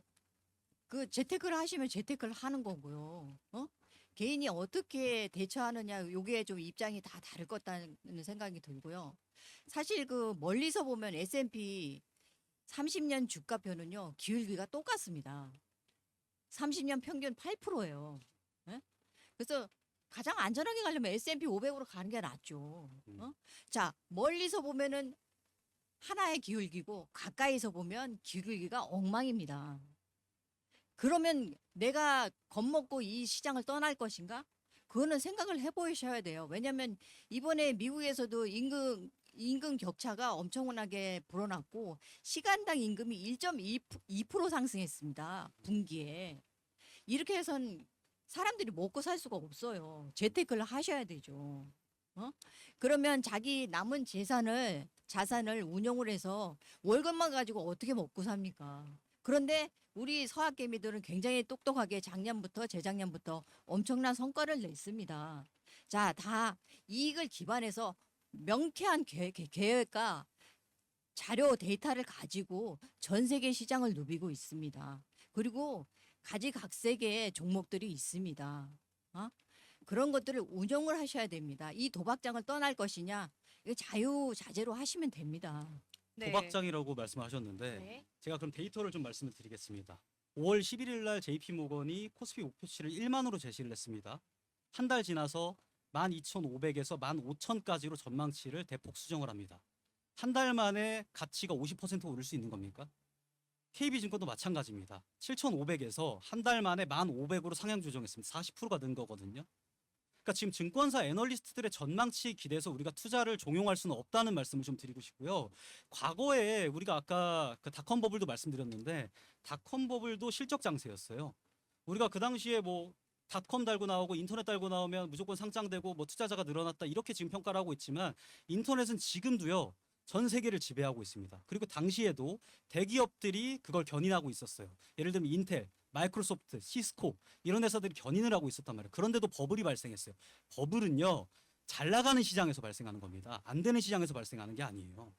그 재테크를 하시면 재테크를 하는 거고요. 개인이 어떻게 대처하느냐 요게 좀 입장이 다 다를 것 같다는 생각이 들고요. 사실 그 멀리서 보면 S&P 30년 주가표는요. 기울기가 똑같습니다. 30년 평균 8%예요. 그래서 가장 안전하게 가려면 S&P 500으로 가는 게 낫죠. 자, 멀리서 보면은 하나의 기울기고 가까이서 보면 기울기가 엉망입니다. 그러면 내가 겁먹고 이 시장을 떠날 것인가? 그거는 생각을 해보셔야 돼요. 왜냐하면 이번에 미국에서도 임금 격차가 엄청나게 불어났고 시간당 임금이 1.2% 상승했습니다. 분기에. 이렇게 해선 사람들이 먹고 살 수가 없어요. 재테크를 하셔야 되죠. 어? 그러면 자기 남은 자산을 운용을 해서 월급만 가지고 어떻게 먹고 삽니까? 그런데 우리 서학개미들은 굉장히 똑똑하게 작년부터 재작년부터 엄청난 성과를 냈습니다. 자, 다 이익을 기반해서 명쾌한 계획과 자료 데이터를 가지고 전 세계 시장을 누비고 있습니다. 그리고 가지각색의 종목들이 있습니다. 어? 그런 것들을 운영을 하셔야 됩니다. 이 도박장을 떠날 것이냐, 이거 자유자재로 하시면 됩니다. 네. 도박장이라고 말씀하셨는데 네. 제가 그럼 데이터를 좀 말씀을 드리겠습니다. 5월 11일 날 JP모건이 코스피 목표치를 1만으로 제시를 했습니다. 한 달 지나서 12,500에서 15,000까지로 전망치를 대폭 수정을 합니다. 한 달 만에 가치가 50% 오를 수 있는 겁니까? KB증권도 마찬가지입니다. 7,500에서 한 달 만에 1,500으로 상향 조정했습니다. 40%가 는 거거든요. 그러니까 지금 증권사 애널리스트들의 전망치에 기대서 우리가 투자를 종용할 수는 없다는 말씀을 좀 드리고 싶고요. 과거에 우리가 아까 그 닷컴 버블도 말씀드렸는데 닷컴 버블도 실적 장세였어요. 우리가 그 당시에 뭐 닷컴 달고 나오고 인터넷 달고 나오면 무조건 상장되고 뭐 투자자가 늘어났다 이렇게 지금 평가를 하고 있지만 인터넷은 지금도요. 전 세계를 지배하고 있습니다. 그리고 당시에도 대기업들이 그걸 견인하고 있었어요. 예를 들면 인텔, 마이크로소프트, 시스코 이런 회사들이 견인을 하고 있었단 말이에요. 그런데도 버블이 발생했어요. 버블은요. 잘 나가는 시장에서 발생하는 겁니다. 안 되는 시장에서 발생하는 게 아니에요.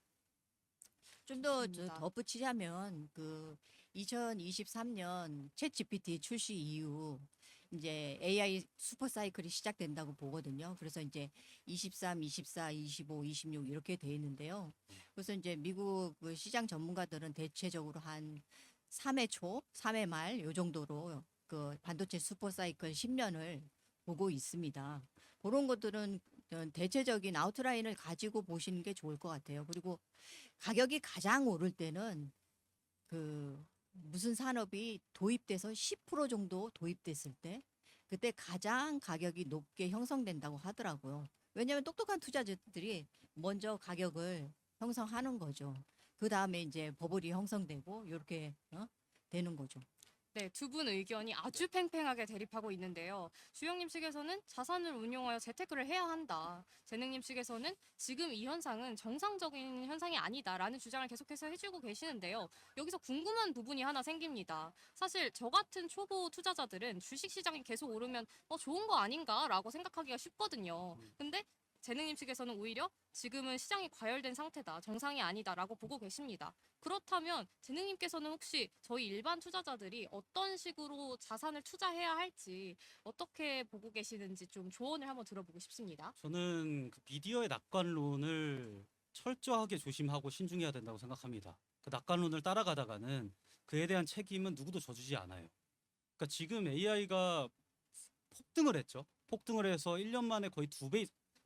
좀 더 맞습니다. 덧붙이자면 그 2023년 챗 GPT 출시 이후 이제 AI 슈퍼 사이클이 시작된다고 보거든요. 그래서 이제 23, 24, 25, 26 이렇게 돼 있는데요. 그래서 이제 미국 그 시장 전문가들은 대체적으로 한 3회 초, 3회 말 요 정도로 그 반도체 슈퍼 사이클 10년을 보고 있습니다. 그런 것들은 대체적인 아웃라인을 가지고 보시는 게 좋을 것 같아요. 그리고 가격이 가장 오를 때는 그 무슨 산업이 도입돼서 10% 정도 도입됐을 때 그때 가장 가격이 높게 형성된다고 하더라고요. 왜냐하면 똑똑한 투자자들이 먼저 가격을 형성하는 거죠. 그 다음에 이제 버블이 형성되고 이렇게 되는 거죠. 네, 두 분 의견이 아주 팽팽하게 대립하고 있는데요. 주영님 측에서는 자산을 운용하여 재테크를 해야 한다. 재능님 측에서는 지금 이 현상은 정상적인 현상이 아니다라는 주장을 계속해서 해주고 계시는데요. 여기서 궁금한 부분이 하나 생깁니다. 사실 저 같은 초보 투자자들은 주식시장이 계속 오르면 좋은 거 아닌가라고 생각하기가 쉽거든요. 근데 재능님 측에서는 오히려 지금은 시장이 과열된 상태다, 정상이 아니다라고 보고 계십니다. 그렇다면 재능님께서는 혹시 저희 일반 투자자들이 어떤 식으로 자산을 투자해야 할지 어떻게 보고 계시는지 좀 조언을 한번 들어보고 싶습니다. 저는 그 미디어의 낙관론을 철저하게 조심하고 신중해야 된다고 생각합니다. 그 낙관론을 따라가다가는 그에 대한 책임은 누구도 져주지 않아요. 그러니까 지금 AI가 폭등을 했죠. 폭등을 해서 1년 만에 거의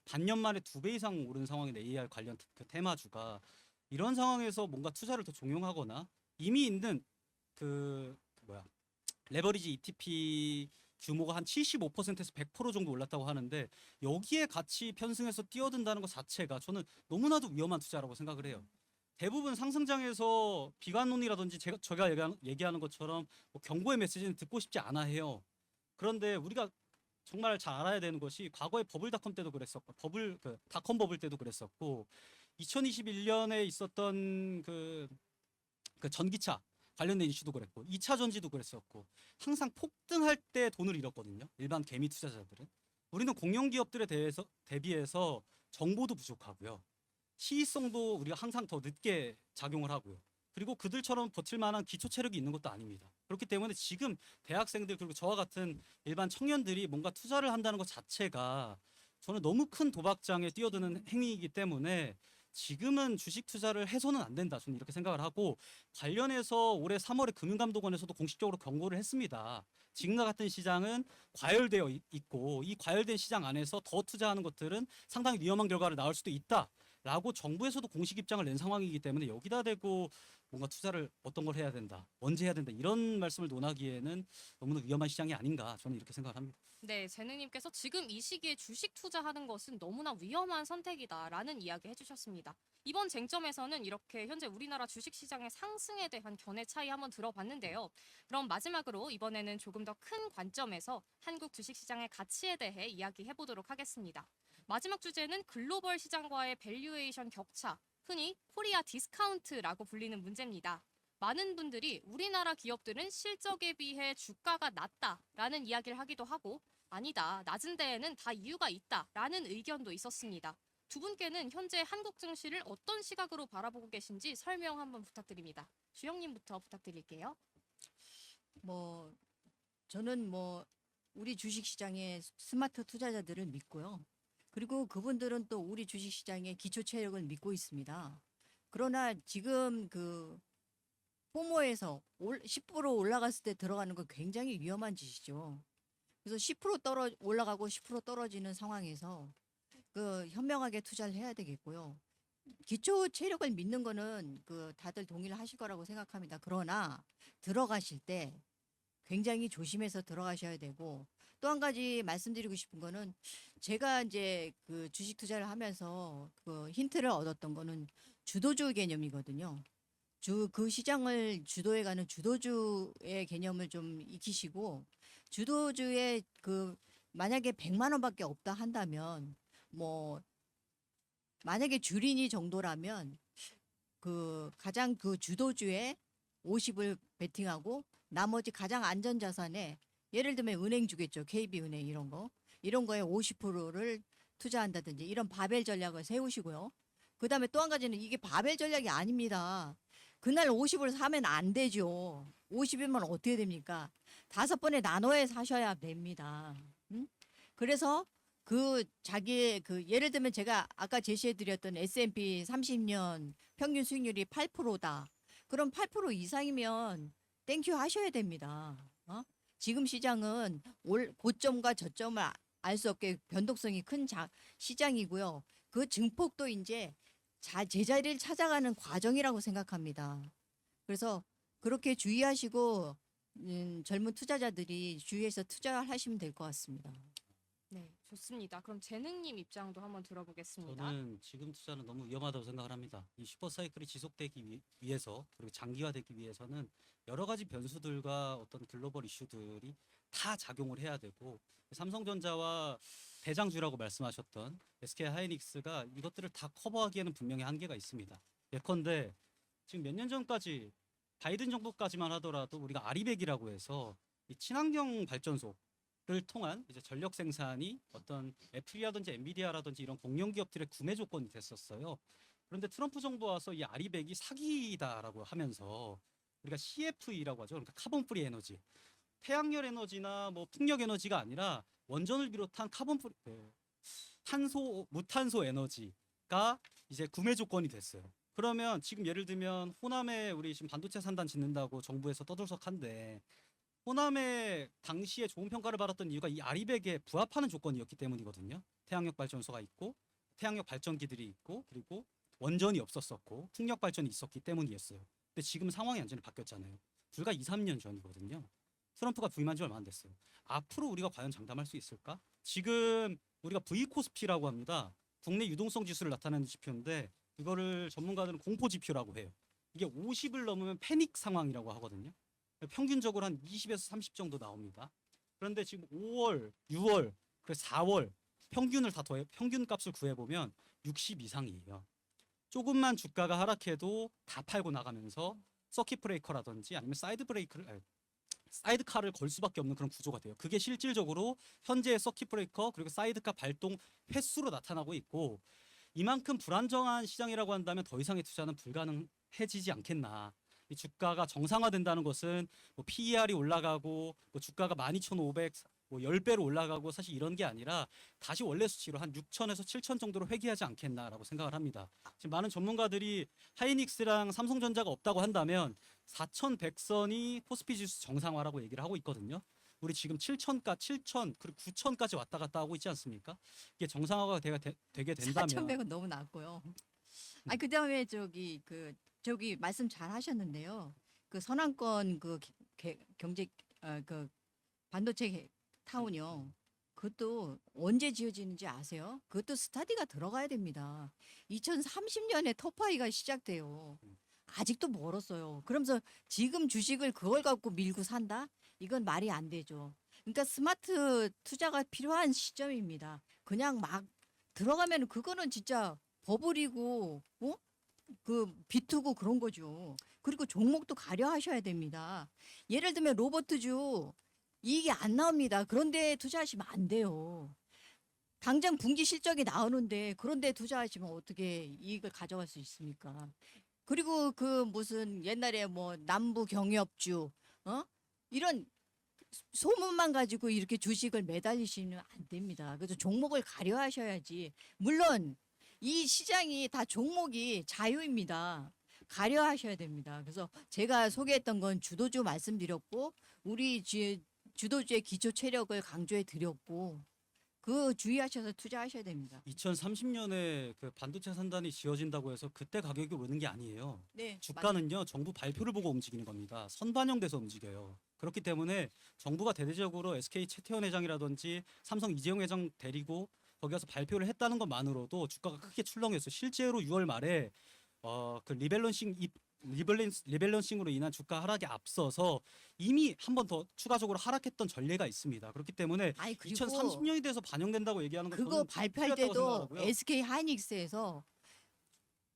반년 만에 2배 이상 오른 상황인데 AI 관련 그 테마주가 이런 상황에서 뭔가 투자를 더 종용하거나 이미 있는 레버리지 ETP 규모가 한 75%에서 100% 정도 올랐다고 하는데 여기에 같이 편승해서 뛰어든다는 것 자체가 저는 너무나도 위험한 투자라고 생각을 해요. 대부분 상승장에서 비관론이라든지 제가 얘기하는 것처럼 뭐 경고의 메시지는 듣고 싶지 않아 해요. 그런데 우리가 정말 잘 알아야 되는 것이 과거에 버블닷컴 때도 그랬었고 닷컴 버블 때도 그랬었고 2021년에 있었던 그 전기차 관련된 이슈도 그랬고 2차 전지도 그랬었고 항상 폭등할 때 돈을 잃었거든요. 일반 개미 투자자들은. 우리는 공룡 기업들에 대비해서 정보도 부족하고요. 시의성도 우리가 항상 더 늦게 작용을 하고요. 그리고 그들처럼 버틸 만한 기초 체력이 있는 것도 아닙니다. 그렇기 때문에 지금 대학생들 그리고 저와 같은 일반 청년들이 뭔가 투자를 한다는 것 자체가 저는 너무 큰 도박장에 뛰어드는 행위이기 때문에 지금은 주식 투자를 해서는 안 된다. 저는 이렇게 생각을 하고 관련해서 올해 3월에 금융감독원에서도 공식적으로 경고를 했습니다. 지금과 같은 시장은 과열되어 있고 이 과열된 시장 안에서 더 투자하는 것들은 상당히 위험한 결과를 낳을 수도 있다. 라고 정부에서도 공식 입장을 낸 상황이기 때문에 여기다 대고 뭔가 투자를 어떤 걸 해야 된다, 언제 해야 된다 이런 말씀을 논하기에는 너무나 위험한 시장이 아닌가 저는 이렇게 생각을 합니다. 네, 재능님께서 지금 이 시기에 주식 투자하는 것은 너무나 위험한 선택이다라는 이야기 해주셨습니다. 이번 쟁점에서는 이렇게 현재 우리나라 주식 시장의 상승에 대한 견해 차이 한번 들어봤는데요. 그럼 마지막으로 이번에는 조금 더 큰 관점에서 한국 주식 시장의 가치에 대해 이야기해 보도록 하겠습니다. 마지막 주제는 글로벌 시장과의 밸류에이션 격차, 흔히 코리아 디스카운트라고 불리는 문제입니다. 많은 분들이 우리나라 기업들은 실적에 비해 주가가 낮다라는 이야기를 하기도 하고 아니다, 낮은 데에는 다 이유가 있다라는 의견도 있었습니다. 두 분께는 현재 한국 증시를 어떤 시각으로 바라보고 계신지 설명 한번 부탁드립니다. 주영님부터 부탁드릴게요. 뭐 저는 뭐 우리 주식 시장의 스마트 투자자들을 믿고요. 그리고 그분들은 또 우리 주식 시장의 기초 체력을 믿고 있습니다. 그러나 지금 그 포모에서 10% 올라갔을 때 들어가는 건 굉장히 위험한 짓이죠. 그래서 10% 올라가고 10% 떨어지는 상황에서 그 현명하게 투자를 해야 되겠고요. 기초 체력을 믿는 거는 그 다들 동의를 하실 거라고 생각합니다. 그러나 들어가실 때 굉장히 조심해서 들어가셔야 되고 또 한 가지 말씀드리고 싶은 거는 제가 이제 그 주식 투자를 하면서 그 힌트를 얻었던 거는 주도주 개념이거든요. 그 시장을 주도해가는 주도주의 개념을 좀 익히시고 주도주의 그 만약에 100만 원밖에 없다 한다면 뭐 만약에 주린이 정도라면 그 가장 그 주도주의 50을 베팅하고 나머지 가장 안전 자산에 예를 들면 은행 주겠죠. KB은행 이런 거에 50%를 투자한다든지 이런 바벨 전략을 세우시고요. 그다음에 또 한 가지는 이게 바벨 전략이 아닙니다. 그날 50을 사면 안 되죠. 50이면 어떻게 됩니까? 5번에 나눠야 사셔야 됩니다. 응? 그래서 그 자기의 그 예를 들면 제가 아까 제시해 드렸던 S&P 30년 평균 수익률이 8%다. 그럼 8% 이상이면 땡큐 하셔야 됩니다. 지금 시장은 고점과 저점을 알 수 없게 변동성이 큰 시장이고요. 그 증폭도 이제 제자리를 찾아가는 과정이라고 생각합니다. 그래서 그렇게 주의하시고 젊은 투자자들이 주의해서 투자하시면 될 것 같습니다. 네, 좋습니다. 그럼 재능님 입장도 한번 들어보겠습니다. 저는 지금 투자는 너무 위험하다고 생각을 합니다. 이 슈퍼 사이클이 지속되기 위해서 그리고 장기화되기 위해서는 여러 가지 변수들과 어떤 글로벌 이슈들이 다 작용을 해야 되고 삼성전자와 대장주라고 말씀하셨던 SK 하이닉스가 이것들을 다 커버하기에는 분명히 한계가 있습니다. 예컨대 지금 몇 년 전까지 바이든 정부까지만 하더라도 우리가 아리백이라고 해서 이 친환경 발전소를 통한 이제 전력 생산이 어떤 애플이라든지 엔비디아라든지 이런 공룡 기업들의 구매 조건이 됐었어요. 그런데 트럼프 정부 와서 이 아리백이 사기다라고 하면서 우리가 CFE라고 하죠. 그러니까 카본 프리 에너지, 태양열 에너지나 뭐 풍력 에너지가 아니라 원전을 비롯한 탄소 무탄소 에너지가 이제 구매 조건이 됐어요. 그러면 지금 예를 들면 호남에 우리 지금 반도체 산단 짓는다고 정부에서 떠들썩한데 호남에 당시에 좋은 평가를 받았던 이유가 이 아리백에 부합하는 조건이었기 때문이거든요. 태양력 발전소가 있고 태양력 발전기들이 있고 그리고 원전이 없었었고 풍력 발전이 있었기 때문이었어요. 근데 지금 상황이 완전히 바뀌었잖아요. 불과 2, 3년 전이거든요. 트럼프가 부임한 지 얼마 안 됐어요. 앞으로 우리가 과연 장담할 수 있을까? 지금 우리가 V코스피라고 합니다. 국내 유동성 지수를 나타내는 지표인데 이거를 전문가들은 공포 지표라고 해요. 이게 50을 넘으면 패닉 상황이라고 하거든요. 평균적으로 한 20에서 30 정도 나옵니다. 그런데 지금 5월, 6월, 그래서 4월 평균을 다 더해 평균 값을 구해 보면 60 이상이에요. 조금만 주가가 하락해도 다 팔고 나가면서 서킷 브레이커라든지 아니면 사이드카를 걸 수밖에 없는 그런 구조가 돼요. 그게 실질적으로 현재의 서킷 브레이커 그리고 사이드카 발동 횟수로 나타나고 있고 이만큼 불안정한 시장이라고 한다면 더 이상의 투자는 불가능해지지 않겠나. 이 주가가 정상화된다는 것은 뭐 PER이 올라가고 뭐 주가가 12,500, 뭐 10배로 올라가고 사실 이런 게 아니라 다시 원래 수치로 한 6,000에서 7,000 정도로 회귀하지 않겠나라고 생각을 합니다. 지금 많은 전문가들이 하이닉스랑 삼성전자가 없다고 한다면 4,100선이 코스피 지수 정상화라고 얘기를 하고 있거든요. 우리 지금 7,000 그리고 9,000까지 왔다 갔다 하고 있지 않습니까? 이게 정상화가 되게 된다면 4,100은 너무 낮고요. 그다음에 저기 말씀 잘 하셨는데요. 그 선안권 그 경제 그 반도체 타운이요. 그것도 언제 지어지는지 아세요? 그것도 스타디가 들어가야 됩니다. 2030년에 터파이가 시작돼요. 아직도 멀었어요. 그러면서 지금 주식을 그걸 갖고 밀고 산다? 이건 말이 안 되죠. 그러니까 스마트 투자가 필요한 시점입니다. 그냥 막 들어가면 그거는 진짜 버블이고, 그 비트고 그런 거죠. 그리고 종목도 가려하셔야 됩니다. 예를 들면 로버트주 이익이 안 나옵니다. 그런데 투자하시면 안 돼요. 당장 분기 실적이 나오는데 그런데 투자하시면 어떻게 이익을 가져갈 수 있습니까? 그리고 그 무슨 옛날에 뭐 남부 경협주 이런 소문만 가지고 이렇게 주식을 매달리시면 안 됩니다. 그래서 종목을 가려하셔야지. 물론 이 시장이 다 종목이 자유입니다. 가려하셔야 됩니다. 그래서 제가 소개했던 건 주도주 말씀드렸고 우리 주도주의 기초 체력을 강조해 드렸고 그 주의하셔서 투자하셔야 됩니다. 2030년에 그 반도체 산단이 지어진다고 해서 그때 가격이 오르는 게 아니에요. 네, 주가는요 정부 발표를 보고 움직이는 겁니다. 선반영돼서 움직여요. 그렇기 때문에 정부가 대대적으로 SK 최태원 회장이라든지 삼성 이재용 회장 데리고 거기 가서 발표를 했다는 것만으로도 주가가 크게 출렁였어요. 실제로 6월 말에 그 리밸런싱으로 인한 주가 하락에 앞서서 이미 한 번 더 추가적으로 하락했던 전례가 있습니다. 그렇기 때문에 아니 그리고 2030년이 돼서 반영된다고 얘기하는 건 그거 저는 발표할 틀렸다고 때도 생각하고요. SK 하이닉스에서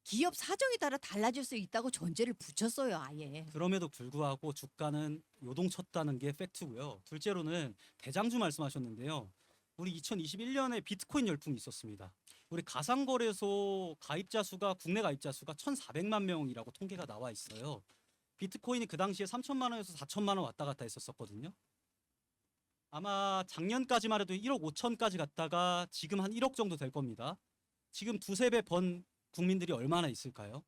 기업 사정에 따라 달라질 수 있다고 전제를 붙였어요, 아예. 그럼에도 불구하고 주가는 요동쳤다는 게 팩트고요. 둘째로는 대장주 말씀하셨는데요. 우리 2021년에 비트코인 열풍이 있었습니다. 우리 가상거래소 가입자 수가 국내 가입자 수가 1,400만 명이라고 통계가 나와 있어요. 비트코인이 그 당시에 3천만 원에서 4천만 원 왔다 갔다 했었거든요. 아마 작년까지만 해도 1억 5천까지 갔다가 지금 한 1억 정도 될 겁니다. 지금 두세 배 번 국민들이 얼마나 있을까요?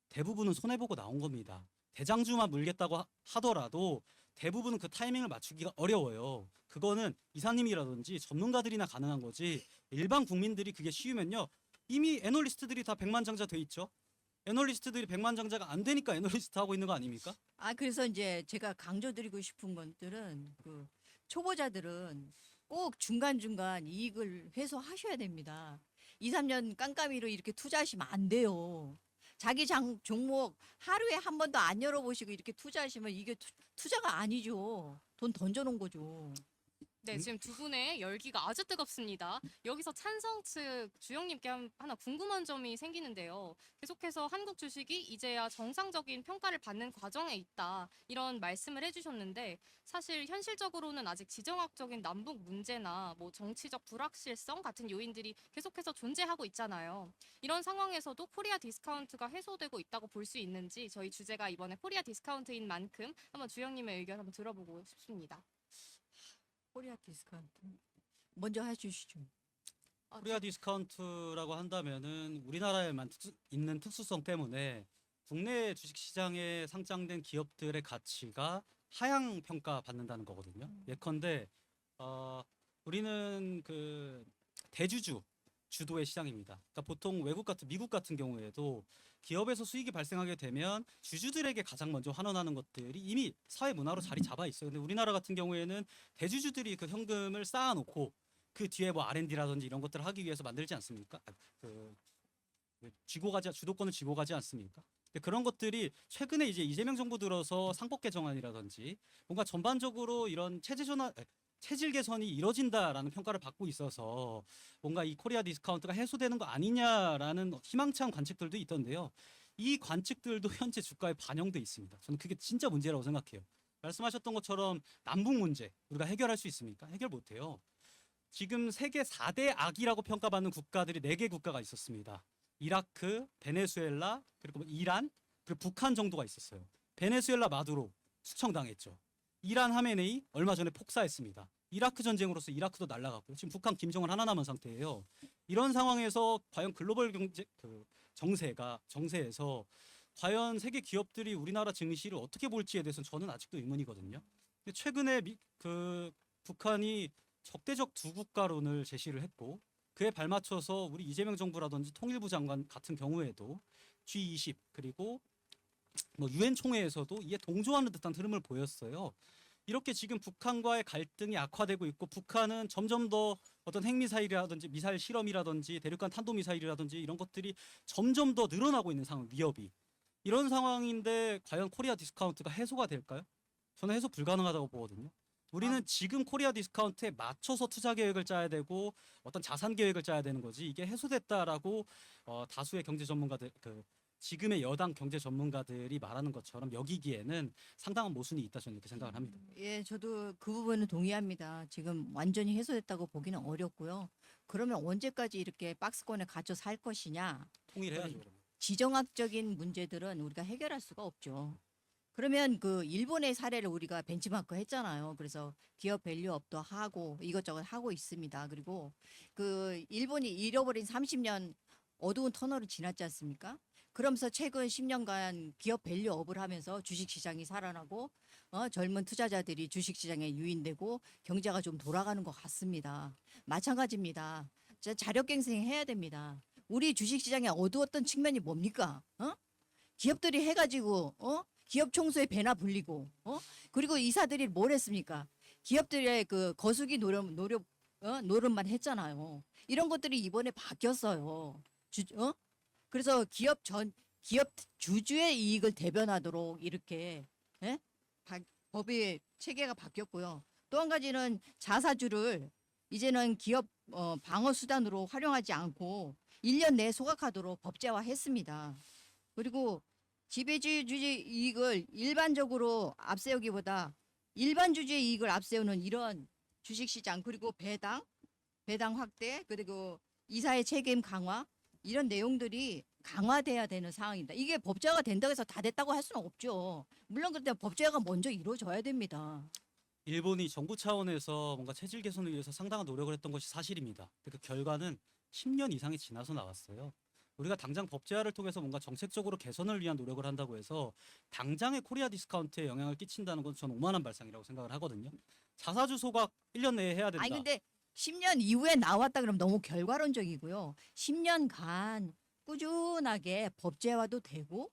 대부분은 손해보고 나온 겁니다. 대장주만 물겠다고 하더라도 대부분은 그 타이밍을 맞추기가 어려워요. 그거는 이사님이라든지 전문가들이나 가능한 거지 일반 국민들이 그게 쉬우면요. 이미 애널리스트들이 다 백만장자 돼 있죠. 애널리스트들이 백만장자가 안 되니까 애널리스트 하고 있는 거 아닙니까? 그래서 이제 제가 강조드리고 싶은 것들은 그 초보자들은 꼭 중간중간 이익을 회수하셔야 됩니다. 2, 3년 깜깜이로 이렇게 투자하시면 안 돼요. 자기 종목 하루에 한 번도 안 열어보시고 이렇게 투자하시면 이게 투자가 아니죠. 돈 던져놓은 거죠. 네, 지금 두 분의 열기가 아주 뜨겁습니다. 여기서 찬성 측 주영님께 하나 궁금한 점이 생기는데요. 계속해서 한국 주식이 이제야 정상적인 평가를 받는 과정에 있다. 이런 말씀을 해주셨는데 사실 현실적으로는 아직 지정학적인 남북 문제나 뭐 정치적 불확실성 같은 요인들이 계속해서 존재하고 있잖아요. 이런 상황에서도 코리아 디스카운트가 해소되고 있다고 볼 수 있는지 저희 주제가 이번에 코리아 디스카운트인 만큼 한번 주영님의 의견 한번 들어보고 싶습니다. 코리아 디스카운트 먼저 해주시죠. 코리아 디스카운트라고 한다면은 우리나라에만 있는 특수성 때문에 국내 주식시장에 상장된 기업들의 가치가 하향 평가 받는다는 거거든요. 예컨대 우리는 그 대주주 주도의 시장입니다. 그러니까 보통 미국 같은 경우에도 기업에서 수익이 발생하게 되면 주주들에게 가장 먼저 환원하는 것들이 이미 사회 문화로 자리 잡아 있어요. 근데 우리나라 같은 경우에는 대주주들이 그 현금을 쌓아놓고 그 뒤에 뭐 R&D라든지 이런 것들을 하기 위해서 만들지 않습니까? 주도권을 쥐고 가지 않습니까? 근데 그런 것들이 최근에 이제 이재명 정부 들어서 상법 개정안이라든지 뭔가 전반적으로 이런 체질 개선이 이뤄진다라는 평가를 받고 있어서 뭔가 이 코리아 디스카운트가 해소되는 거 아니냐라는 희망찬 관측들도 있던데요. 이 관측들도 현재 주가에 반영돼 있습니다. 저는 그게 진짜 문제라고 생각해요. 말씀하셨던 것처럼 남북 문제 우리가 해결할 수 있습니까? 해결 못해요. 지금 세계 4대 악이라고 평가받는 국가들이 4개 국가가 있었습니다. 이라크, 베네수엘라, 그리고 이란, 그리고 북한 정도가 있었어요. 베네수엘라 마두로 숙청당했죠. 이란 하메네이 얼마 전에 폭사했습니다. 이라크 전쟁으로서 이라크도 날아갔고요. 지금 북한 김정은 하나 남은 상태예요. 이런 상황에서 과연 글로벌 경제 정세에서 과연 세계 기업들이 우리나라 증시를 어떻게 볼지에 대해서는 저는 아직도 의문이거든요. 최근에 북한이 적대적 두 국가론을 제시를 했고 그에 발맞춰서 우리 이재명 정부라든지 통일부 장관 같은 경우에도 G20 그리고 뭐 유엔 총회에서도 이에 동조하는 듯한 흐름을 보였어요. 이렇게 지금 북한과의 갈등이 악화되고 있고 북한은 점점 더 어떤 핵미사일이라든지 미사일 실험이라든지 대륙간 탄도미사일이라든지 이런 것들이 점점 더 늘어나고 있는 상황, 위협이. 이런 상황인데 과연 코리아 디스카운트가 해소가 될까요? 저는 해소 불가능하다고 보거든요. 우리는 지금 코리아 디스카운트에 맞춰서 투자 계획을 짜야 되고 어떤 자산 계획을 짜야 되는 거지 이게 해소됐다라고 다수의 경제 전문가들 지금의 여당 경제 전문가들이 말하는 것처럼 여기기에는 상당한 모순이 있다 저는 이렇게 생각을 합니다. 예, 저도 그 부분은 동의합니다. 지금 완전히 해소됐다고 보기는 어렵고요. 그러면 언제까지 이렇게 박스권에 갇혀 살 것이냐? 통일해야죠. 그러면. 지정학적인 문제들은 우리가 해결할 수가 없죠. 그러면 그 일본의 사례를 우리가 벤치마크 했잖아요. 그래서 기업 밸류업도 하고 이것저것 하고 있습니다. 그리고 그 일본이 잃어버린 30년 어두운 터널을 지났지 않습니까? 그러면서 최근 10년간 기업 밸류업을 하면서 주식시장이 살아나고 젊은 투자자들이 주식시장에 유인되고 경제가 좀 돌아가는 것 같습니다. 마찬가지입니다. 자력갱생 해야 됩니다. 우리 주식시장의 어두웠던 측면이 뭡니까? 기업들이 해가지고 기업 총수의 배나 불리고 그리고 이사들이 뭘 했습니까? 기업들의 그 거수기 노름만 했잖아요. 이런 것들이 이번에 바뀌었어요. 그래서 기업 주주의 이익을 대변하도록 이렇게 예? 법의 체계가 바뀌었고요. 또 한 가지는 자사주를 이제는 기업 방어 수단으로 활용하지 않고 1년 내에 소각하도록 법제화했습니다. 그리고 지배주의 이익을 일반적으로 앞세우기보다 일반 주주의 이익을 앞세우는 이런 주식시장 그리고 배당 확대 그리고 이사의 책임 강화 이런 내용들이 강화돼야 되는 상황입니다. 이게 법제화가 된다고 해서 다 됐다고 할 수는 없죠. 물론 그때 법제화가 먼저 이루어져야 됩니다. 일본이 정부 차원에서 뭔가 체질 개선을 위해서 상당한 노력을 했던 것이 사실입니다. 그 결과는 10년 이상이 지나서 나왔어요. 우리가 당장 법제화를 통해서 뭔가 정책적으로 개선을 위한 노력을 한다고 해서 당장의 코리아 디스카운트에 영향을 끼친다는 건 저는 오만한 발상이라고 생각을 하거든요. 자사주 소각 1년 내에 해야 된다. 아니 근데 10년 이후에 나왔다 그러면 너무 결과론적이고요. 10년간 꾸준하게 법제화도 되고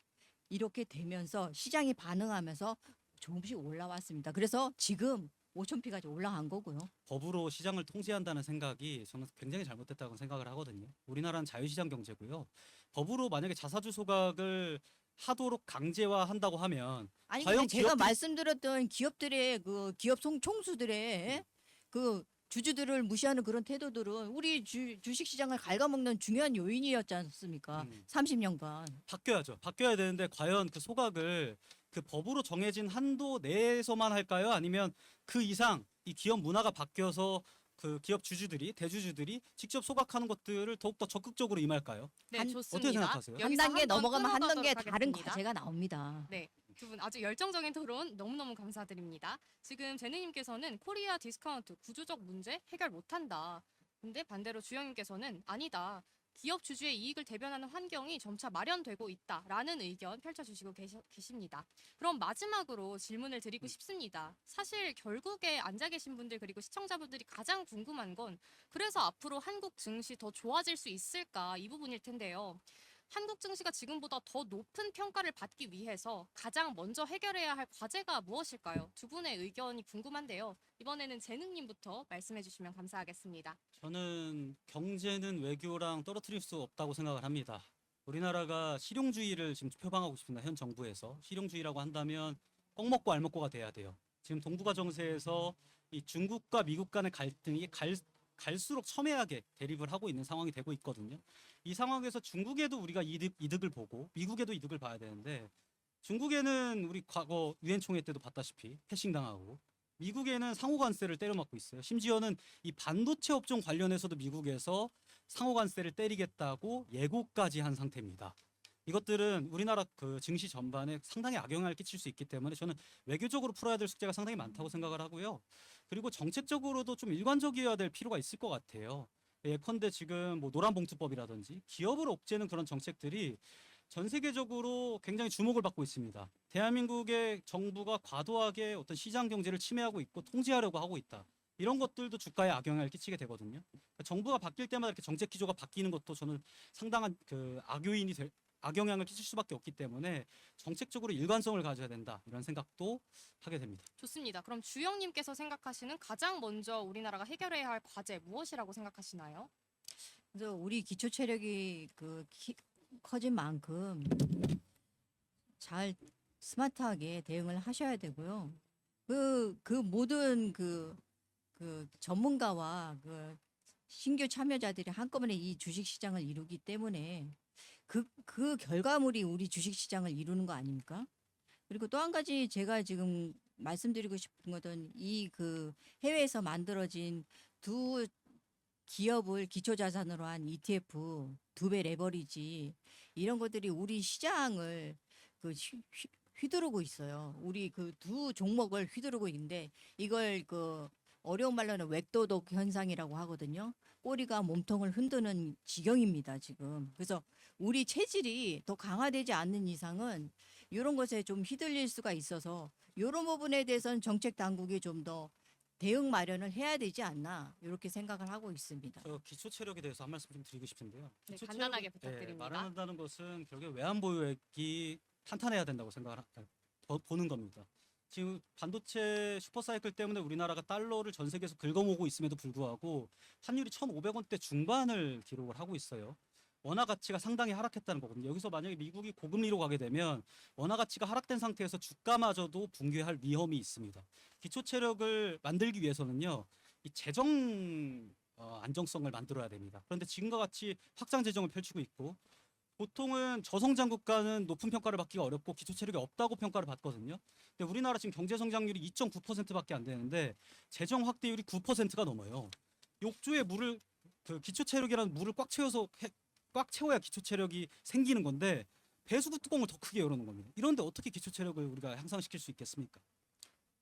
이렇게 되면서 시장이 반응하면서 조금씩 올라왔습니다. 그래서 지금 5,000피까지 올라간 거고요. 법으로 시장을 통제한다는 생각이 저는 굉장히 잘못됐다고 생각을 하거든요. 우리나라는 자유시장 경제고요. 법으로 만약에 자사주 소각을 하도록 강제화한다고 하면 아니 과연 근데 제가 기업들이- 말씀드렸던 기업들의 그 기업 총수들의 그 주주들을 무시하는 그런 태도들은 우리 주식 시장을 갉아먹는 중요한 요인이었지 않습니까? 30년간. 바뀌어야죠. 바뀌어야 되는데 과연 그 소각을 그 법으로 정해진 한도 내에서만 할까요? 아니면 그 이상 이 기업 문화가 바뀌어서 그 기업 주주들이 대주주들이 직접 소각하는 것들을 더욱더 적극적으로 임할까요? 네, 한- 좋습니다. 어떻게 생각하세요? 한 여기서 단계 한번 넘어가면 한 단계 끊어가도록 다른 하겠습니다. 과제가 나옵니다. 네, 두 분 아주 열정적인 토론 너무너무 감사드립니다. 지금 제니님께서는 코리아 디스카운트 구조적 문제 해결 못한다. 근데 반대로 주영님께서는 아니다. 기업 주주의 이익을 대변하는 환경이 점차 마련되고 있다라는 의견 펼쳐주시고 계십니다. 그럼 마지막으로 질문을 드리고 싶습니다. 사실 결국에 앉아 계신 분들 그리고 시청자분들이 가장 궁금한 건 그래서 앞으로 한국 증시 더 좋아질 수 있을까 이 부분일 텐데요. 한국 증시가 지금보다 더 높은 평가를 받기 위해서 가장 먼저 해결해야 할 과제가 무엇일까요? 두 분의 의견이 궁금한데요. 이번에는 재능님부터 말씀해 주시면 감사하겠습니다. 저는 경제는 외교랑 떨어뜨릴 수 없다고 생각을 합니다. 우리나라가 실용주의를 지금 표방하고 싶습니다. 현 정부에서 실용주의라고 한다면 꼭 먹고 알 먹고가 돼야 돼요. 지금 동북아 정세에서 이 중국과 미국 간의 갈등이 갈수록 첨예하게 대립을 하고 있는 상황이 되고 있거든요. 이 상황에서 중국에도 우리가 이득을 보고 미국에도 이득을 봐야 되는데 중국에는 우리 과거 유엔 총회 때도 봤다시피 패싱당하고 미국에는 상호 관세를 때려맞고 있어요. 심지어는 이 반도체 업종 관련해서도 미국에서 상호 관세를 때리겠다고 예고까지 한 상태입니다. 이것들은 우리나라 그 증시 전반에 상당히 악영향을 끼칠 수 있기 때문에 저는 외교적으로 풀어야 될 숙제가 상당히 많다고 생각을 하고요. 그리고 정책적으로도 좀 일관적이어야 될 필요가 있을 것 같아요. 예컨대 지금 뭐 노란봉투법이라든지 기업을 옥죄는 그런 정책들이 전 세계적으로 굉장히 주목을 받고 있습니다. 대한민국의 정부가 과도하게 어떤 시장 경제를 침해하고 있고 통제하려고 하고 있다. 이런 것들도 주가에 악영향을 끼치게 되거든요. 그러니까 정부가 바뀔 때마다 이렇게 정책 기조가 바뀌는 것도 저는 상당한 그 악영향을 끼칠 수밖에 없기 때문에 정책적으로 일관성을 가져야 된다 이런 생각도 하게 됩니다. 좋습니다. 그럼 주영님께서 생각하시는 가장 먼저 우리나라가 해결해야 할 과제 무엇이라고 생각하시나요? 그래서 우리 기초 체력이 커진 만큼 잘 스마트하게 대응을 하셔야 되고요. 그 모든 그 전문가와 그 신규 참여자들이 한꺼번에 이 주식 시장을 이루기 때문에 그 결과물이 우리 주식 시장을 이루는 거 아닙니까? 그리고 또 한 가지 제가 지금 말씀드리고 싶은 것은 이 그 해외에서 만들어진 두 기업을 기초자산으로 한 ETF, 2배 레버리지 이런 것들이 우리 시장을 휘두르고 있어요. 우리 그 두 종목을 휘두르고 있는데 이걸 그 어려운 말로는 웩도독 현상이라고 하거든요. 꼬리가 몸통을 흔드는 지경입니다, 지금. 그래서 우리 체질이 더 강화되지 않는 이상은 이런 것에 좀 휘둘릴 수가 있어서 이런 부분에 대해서는 정책 당국이 좀 더 대응 마련을 해야 되지 않나 이렇게 생각을 하고 있습니다. 저 기초 체력에 대해서 한 말씀 좀 드리고 싶은데요. 네, 기초 간단하게 체력을, 부탁드립니다. 마련한다는 것은 결국에 외환 보유액이 탄탄해야 된다고 보는 겁니다. 지금 반도체 슈퍼사이클 때문에 우리나라가 달러를 전 세계에서 긁어모으고 있음에도 불구하고 환율이 1,500원대 중반을 기록을 하고 있어요. 원화 가치가 상당히 하락했다는 거거든요. 여기서 만약에 미국이 고금리로 가게 되면 원화 가치가 하락된 상태에서 주가마저도 붕괴할 위험이 있습니다. 기초 체력을 만들기 위해서는요, 이 재정 안정성을 만들어야 됩니다. 그런데 지금과 같이 확장 재정을 펼치고 있고 보통은 저성장 국가는 높은 평가를 받기가 어렵고 기초 체력이 없다고 평가를 받거든요. 근데 우리나라 지금 경제 성장률이 2.9%밖에 안 되는데 재정 확대율이 9%가 넘어요. 욕조에 물을 그 기초 체력이라는 물을 꽉 채워야 기초 체력이 생기는 건데 배수구 뚜껑을 더 크게 열어놓은 겁니다. 이런데 어떻게 기초 체력을 우리가 향상시킬 수 있겠습니까?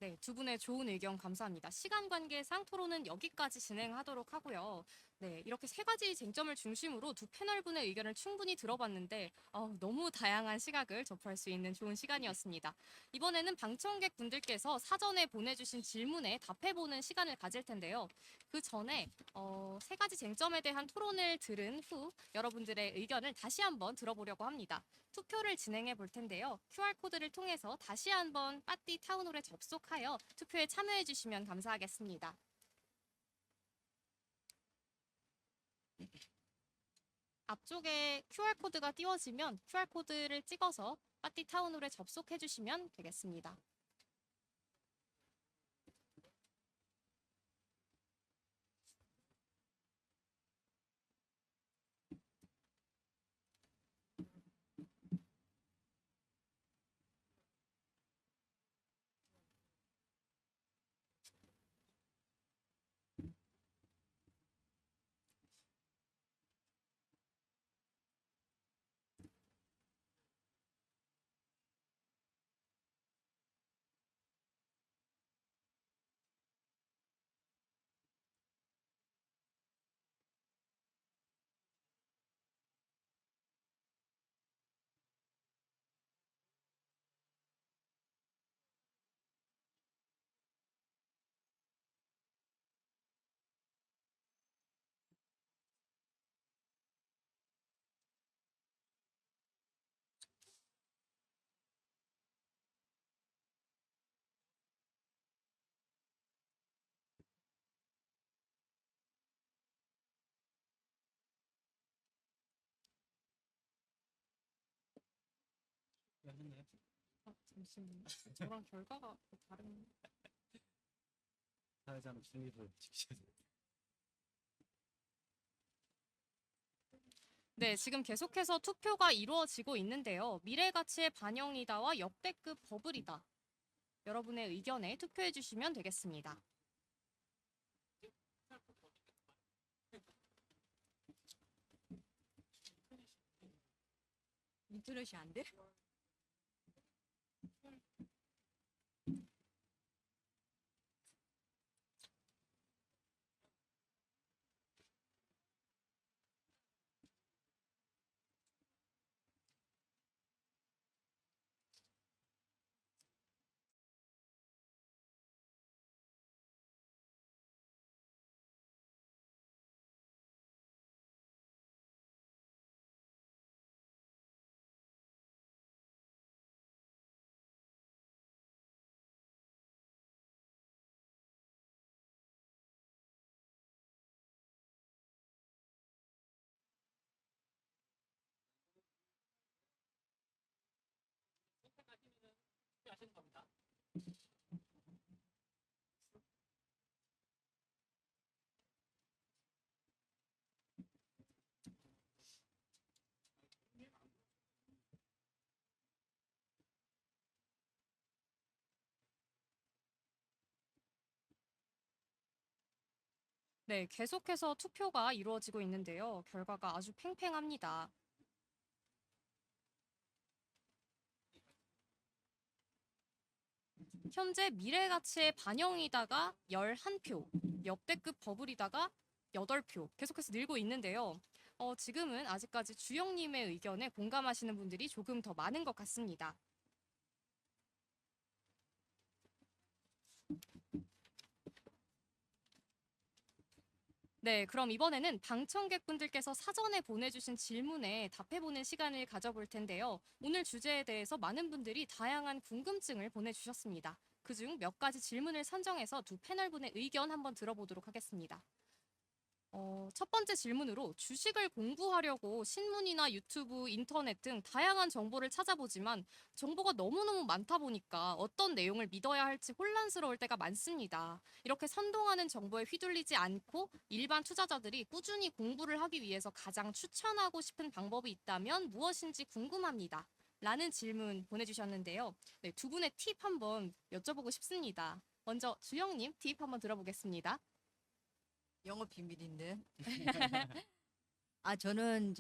네, 두 분의 좋은 의견 감사합니다. 시간 관계상 토론은 여기까지 진행하도록 하고요. 네, 이렇게 세 가지 쟁점을 중심으로 두 패널분의 의견을 충분히 들어봤는데 너무 다양한 시각을 접할 수 있는 좋은 시간이었습니다. 이번에는 방청객 분들께서 사전에 보내주신 질문에 답해보는 시간을 가질 텐데요. 그 전에 세 가지 쟁점에 대한 토론을 들은 후 여러분들의 의견을 다시 한번 들어보려고 합니다. 투표를 진행해 볼 텐데요. QR코드를 통해서 다시 한번 빠띠 타운홀에 접속하여 투표에 참여해 주시면 감사하겠습니다. 앞쪽에 QR코드가 띄워지면 QR코드를 찍어서 빠띠 타운홀에 접속해 주시면 되겠습니다. 잠시만요. 저랑 결과가 다른. 사회자는 중립을 지키셔야 됩니다. 네, 지금 계속해서 투표가 이루어지고 있는데요. 미래 가치의 반영이다와 역대급 버블이다. 여러분의 의견에 투표해 주시면 되겠습니다. 인터넷이 안 돼? 네, 계속해서 투표가 이루어지고 있는데요. 결과가 아주 팽팽합니다. 현재 미래가치의 반영이다가 11표, 역대급 버블이다가 8표, 계속해서 늘고 있는데요. 지금은 아직까지 주영님의 의견에 공감하시는 분들이 조금 더 많은 것 같습니다. 네, 그럼 이번에는 방청객분들께서 사전에 보내주신 질문에 답해보는 시간을 가져볼 텐데요. 오늘 주제에 대해서 많은 분들이 다양한 궁금증을 보내주셨습니다. 그중 몇 가지 질문을 선정해서 두 패널분의 의견 한번 들어보도록 하겠습니다. 첫 번째 질문으로 주식을 공부하려고 신문이나 유튜브, 인터넷 등 다양한 정보를 찾아보지만 정보가 너무너무 많다 보니까 어떤 내용을 믿어야 할지 혼란스러울 때가 많습니다. 이렇게 선동하는 정보에 휘둘리지 않고 일반 투자자들이 꾸준히 공부를 하기 위해서 가장 추천하고 싶은 방법이 있다면 무엇인지 궁금합니다. 라는 질문 보내주셨는데요. 네, 두 분의 팁 한번 여쭤보고 싶습니다. 먼저 주영님 팁 한번 들어보겠습니다. 영업 비밀인데. 저는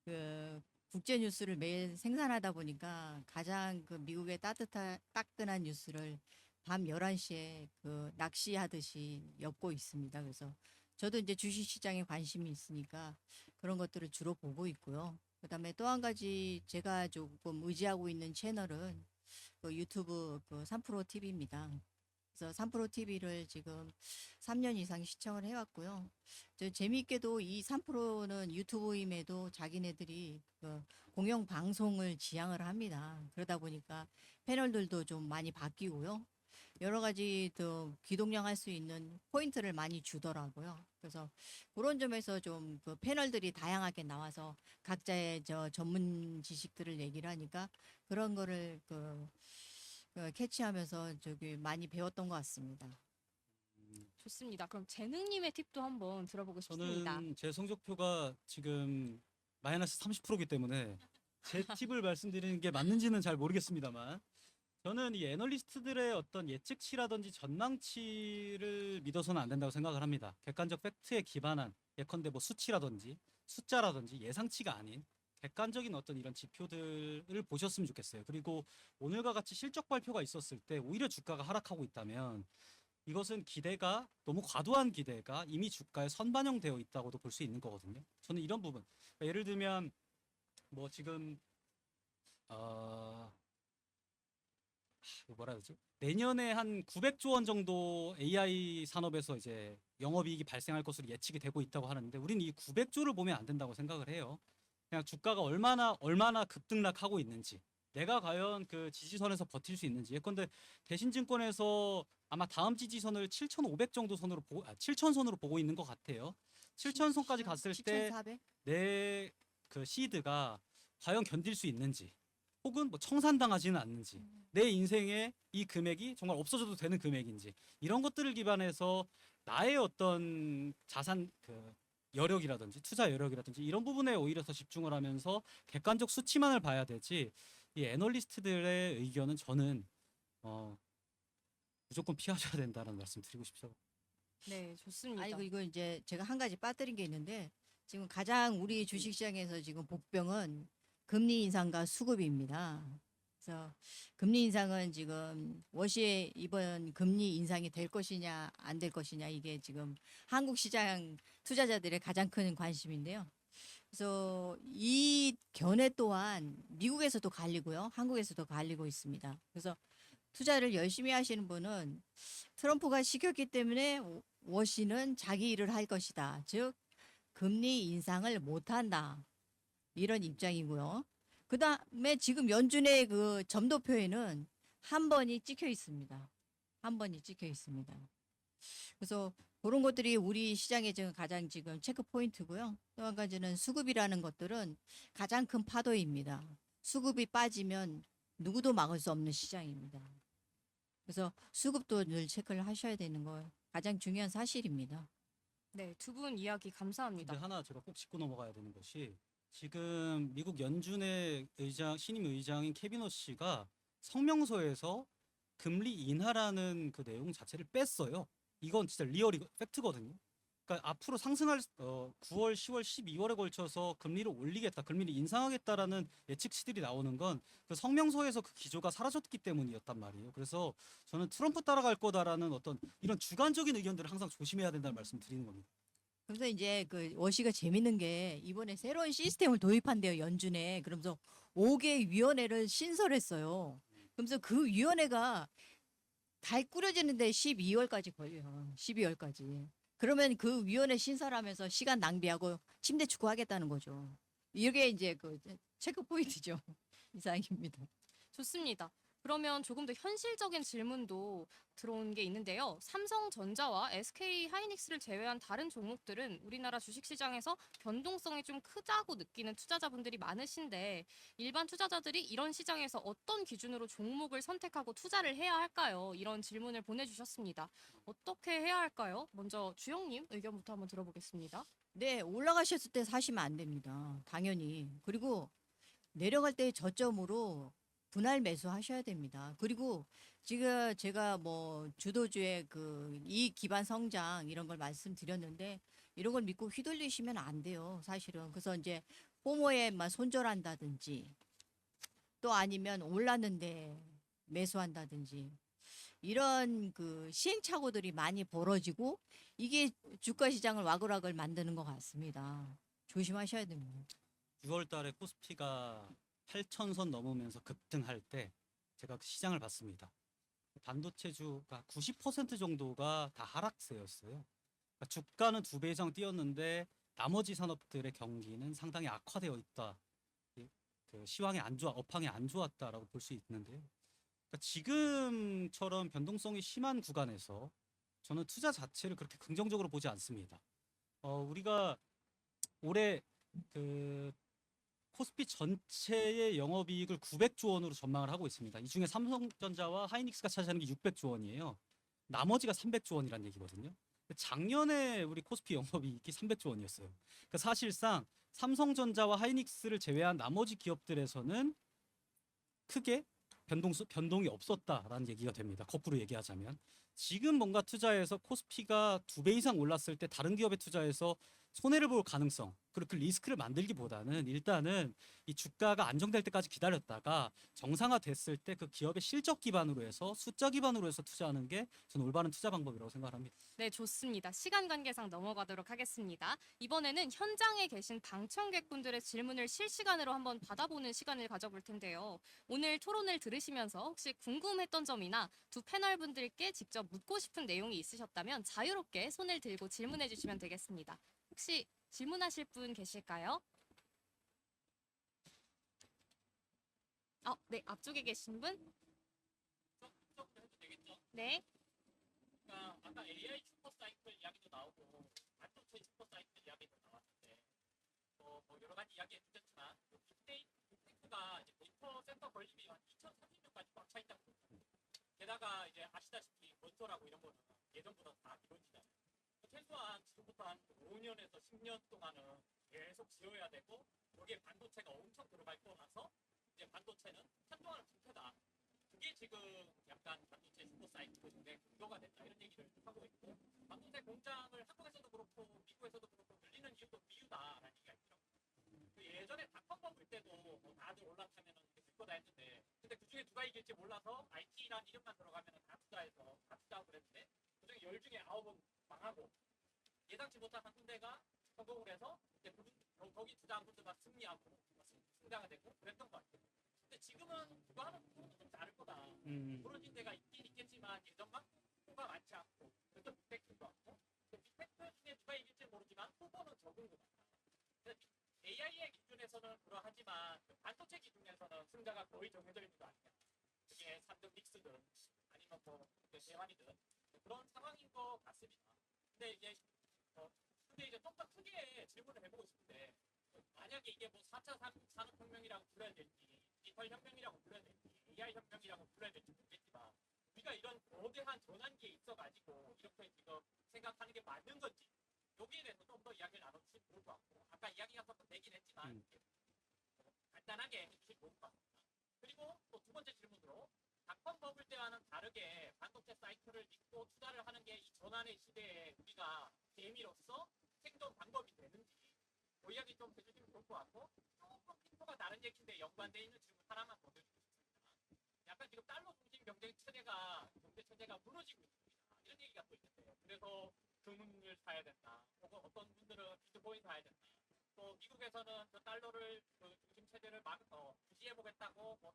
그 국제 뉴스를 매일 생산하다 보니까 가장 그 미국의 따끈한 뉴스를 밤 11시에 그 낚시하듯이 엿고 있습니다. 그래서 저도 이제 주식 시장에 관심이 있으니까 그런 것들을 주로 보고 있고요. 그다음에 또 한 가지 제가 조금 의지하고 있는 채널은 그 유튜브 그 3프로 TV입니다. 그래서 3프로 TV를 지금 3년 이상 시청을 해왔고요. 재미있게도 이 3프로는 유튜브임에도 자기네들이 그 공영 방송을 지향을 합니다. 그러다 보니까 패널들도 좀 많이 바뀌고요. 여러 가지 또 귀동냥할 수 있는 포인트를 많이 주더라고요. 그래서 그런 점에서 좀 그 패널들이 다양하게 나와서 각자의 전문 지식들을 얘기를 하니까 그런 거를 캐치하면서 많이 배웠던 것 같습니다. 좋습니다. 그럼 재능님의 팁도 한번 들어보고 싶습니다. 저는 제 성적표가 지금 마이너스 30%이기 때문에 제 팁을 말씀드리는 게 맞는지는 잘 모르겠습니다만 저는 이 애널리스트들의 어떤 예측치라든지 전망치를 믿어서는 안 된다고 생각을 합니다. 객관적 팩트에 기반한 예컨대 뭐 수치라든지 숫자라든지 예상치가 아닌 객관적인 어떤 이런 지표들을 보셨으면 좋겠어요. 그리고 오늘과 같이 실적 발표가 있었을 때 오히려 주가가 하락하고 있다면 이것은 기대가 너무 과도한 기대가 이미 주가에 선반영되어 있다고도 볼 수 있는 거거든요. 저는 이런 부분 그러니까 예를 들면 뭐 지금 뭐라 해야 되지? 내년에 한 900조 원 정도 AI 산업에서 이제 영업이익이 발생할 것으로 예측이 되고 있다고 하는데 우리는 이 900조를 보면 안 된다고 생각을 해요. 그냥 주가가 얼마나 급등락하고 있는지 내가 과연 그 지지선에서 버틸 수 있는지 예컨대 대신증권에서 아마 다음 지지선을 7,500 정도 선으로 7,000선으로 보고 있는 것 같아요. 7,000선까지 갔을 때 7,400? 내 그 시드가 과연 견딜 수 있는지 혹은 뭐 청산당하지는 않는지 내 인생에 이 금액이 정말 없어져도 되는 금액인지 이런 것들을 기반해서 나의 어떤 자산 그 여력이라든지 투자 여력이라든지 이런 부분에 오히려 더 집중을 하면서 객관적 수치만을 봐야 되지 이 애널리스트들의 의견은 저는 무조건 피하셔야 된다는 말씀 드리고 싶죠. 네, 좋습니다. 이거 이제 제가 한 가지 빠뜨린 게 있는데 지금 가장 우리 주식시장에서 지금 복병은 금리 인상과 수급입니다. 그래서 금리 인상은 지금 워시의 이번 금리 인상이 될 것이냐 안 될 것이냐 이게 지금 한국 시장 투자자들의 가장 큰 관심인데요. 그래서 이 견해 또한 미국에서도 갈리고요. 한국에서도 갈리고 있습니다. 그래서 투자를 열심히 하시는 분은 트럼프가 시켰기 때문에 워시는 자기 일을 할 것이다. 즉 금리 인상을 못한다. 이런 입장이고요. 그 다음에 지금 연준의 그 점도표에는 한 번이 찍혀 있습니다. 한 번이 찍혀 있습니다. 그래서 그런 것들이 우리 시장의 지금 가장 지금 체크 포인트고요. 또 한 가지는 수급이라는 것들은 가장 큰 파도입니다. 수급이 빠지면 누구도 막을 수 없는 시장입니다. 그래서 수급도 늘 체크를 하셔야 되는 거 가장 중요한 사실입니다. 네, 두 분 이야기 근데 감사합니다. 하나 제가 꼭 짚고 넘어가야 되는 것이 지금 미국 연준의 신임 의장인 케빈 허씨가 성명서에서 금리 인하라는 그 내용 자체를 뺐어요. 이건 진짜 리얼이 팩트거든요. 그러니까 앞으로 상승할 9월, 10월, 12월에 걸쳐서 금리를 올리겠다, 금리를 인상하겠다라는 예측치들이 나오는 건 그 성명서에서 그 기조가 사라졌기 때문이었단 말이에요. 그래서 저는 트럼프 따라갈 거다라는 어떤 이런 주관적인 의견들을 항상 조심해야 된다는 말씀 드리는 겁니다. 그래서 이제 그 워시가 재밌는 게 이번에 새로운 시스템을 도입한대요, 연준에. 그러면서 5개 위원회를 신설했어요. 그러면서 그 위원회가 다 꾸려지는데 12월까지 걸려요. 12월까지. 그러면 그 위원회 신설하면서 시간 낭비하고 침대 축구 하겠다는 거죠. 이게 이제 그 체크 포인트죠. 이상입니다. 좋습니다. 그러면 조금 더 현실적인 질문도 들어온 게 있는데요. 삼성전자와 SK 하이닉스를 제외한 다른 종목들은 우리나라 주식시장에서 변동성이 좀 크다고 느끼는 투자자분들이 많으신데 일반 투자자들이 이런 시장에서 어떤 기준으로 종목을 선택하고 투자를 해야 할까요? 이런 질문을 보내주셨습니다. 어떻게 해야 할까요? 먼저 주영님 의견부터 한번 들어보겠습니다. 네, 올라가셨을 때 사시면 안 됩니다. 당연히. 그리고 내려갈 때 저점으로 분할 매수하셔야 됩니다. 그리고 지금 제가 뭐 주도주의 그 이익 기반 성장 이런 걸 말씀드렸는데 이런 걸 믿고 휘둘리시면 안 돼요. 사실은. 그래서 이제 포모에만 손절한다든지 또 아니면 올랐는데 매수한다든지 이런 그 시행착오들이 많이 벌어지고 이게 주가 시장을 와글와글 만드는 것 같습니다. 조심하셔야 됩니다. 6월 달에 코스피가 8,000선 넘으면서 급등할 때 제가 그 시장을 봤습니다. 반도체주가 90% 정도가 다 하락세였어요. 그러니까 주가는 2배 이상 뛰었는데 나머지 산업들의 경기는 상당히 악화되어 있다. 그 시황이 안 좋아, 업황이 안 좋았다라고 볼 수 있는데요. 그러니까 지금처럼 변동성이 심한 구간에서 저는 투자 자체를 그렇게 긍정적으로 보지 않습니다. 우리가 올해 그 코스피 전체의 영업이익을 900조 원으로 전망을 하고 있습니다. 이 중에 삼성전자와 하이닉스가 차지하는 게 600조 원이에요. 나머지가 300조 원이란 얘기거든요. 작년에 우리 코스피 영업이익이 300조 원이었어요. 그러니까 사실상 삼성전자와 하이닉스를 제외한 나머지 기업들에서는 크게 변동이 없었다라는 얘기가 됩니다. 거꾸로 얘기하자면 지금 뭔가 투자해서 코스피가 2배 이상 올랐을 때 다른 기업에 투자해서 손해를 볼 가능성, 그리고 그 리스크를 만들기보다는 일단은 이 주가가 안정될 때까지 기다렸다가 정상화됐을 때 그 기업의 실적 기반으로 해서 숫자 기반으로 해서 투자하는 게 저는 올바른 투자 방법이라고 생각합니다. 네, 좋습니다. 시간 관계상 넘어가도록 하겠습니다. 이번에는 현장에 계신 방청객분들의 질문을 실시간으로 한번 받아보는 시간을 가져볼 텐데요. 오늘 토론을 들으시면서 혹시 궁금했던 점이나 두 패널분들께 직접 묻고 싶은 내용이 있으셨다면 자유롭게 손을 들고 질문해 주시면 되겠습니다. 혹시 질문하실 분 계실까요? 네, 앞쪽에 계신 분? 네. 그러니까 아까 AI 슈퍼 사이클 이야기도 나오고 반도체 슈퍼 사이클 이야기도 나왔는데 뭐 여러 가지 이야기 해주셨지만 빅테크가 이제 데이터 센터 건립이 한 2030년까지 꽉 차 있다고 그러거든요. 게다가 이제 아시다시피 건설하고 이런 거는 예전보다 다 이루어지잖아요. 최소한 지금부터 한 5년에서 10년 동안은 계속 지어야 되고 여기에 반도체가 엄청 들어갈 거라서 이제 반도체는 한동안은 불패다. 그게 지금 약간 반도체 슈퍼 사이클의 근거가 된다 이런 얘기를 하고 있고 반도체 공장을 한국에서도 그렇고 미국에서도 그렇고 늘리는 이유도 비유다라는 얘기가 있죠. 그 예전에 닷컴 버블 때도 뭐 다들 올라타면은 될 거다 했는데 근데 그 중에 누가 이길지 몰라서 IT라는 이름만 들어가면은 다 투자해서 다 투자하고 그랬는데 그 중에 10중에 9은 망하고 예상치 못한 한 군데가 성공을 해서 이제 거기 투자한 분들만 승리하고 승자가 되고 그랬던 것 같아요. 근데 지금은 그거 하는 부분은 좀 다를 거다. 부러진 데가 있긴 있겠지만 예전만큼 후보가 많지 않고 그래도 빅테크도 많고 빅테크 중에 누가 이길지 모르지만 후보는 적은 것 같다. AI의 기준에서는 그러하지만 반도체 기준에서는 승자가 거의 정해져 있는 거 아니냐. 그게 3등 믹스든 아니면 뭐 대환이든 그런 상황인 것 같습니다. 근데 이제 좀 더 크게 질문을 해보고 싶은데 만약에 이게 뭐 4차 산업혁명이라고 불러야 될지 디지털 혁명이라고 불러야 될지 AI 혁명이라고 불러야 될지 모르겠지만 우리가 이런 거대한 전환기에 있어가지고 이렇게 지금 생각하는 게 맞는 건지 여기에 대해서 좀 더 이야기를 나눠주시면 좋을 것 같고 아까 이야기가 조금 되긴 했지만 간단하게 해주시면 좋을 것 같습니다. 그리고 또 두 번째 질문으로 닷컴 버블 때와는 다르게 반도체 사이클을 믿고 투자를 하는 게 이 전환의 시대에 우리가 재미로서 생존 방법이 되는지 그 이야기 좀 해주시면 좋을 것 같고 조금 핀포가 다른 얘기인데 연관되어 있는 질문 하나만 더 드리고 싶습니다. 약간 지금 달러 중심 경제 체제가 무너지고 있습니다. 이런 얘기가 또 있는데 그래서 금을 사야 된다. 혹은 어떤 분들은 비트코인 사야 된다. 또 미국에서는 그 달러를 그 중심 체제를 유지해 보겠다고 뭐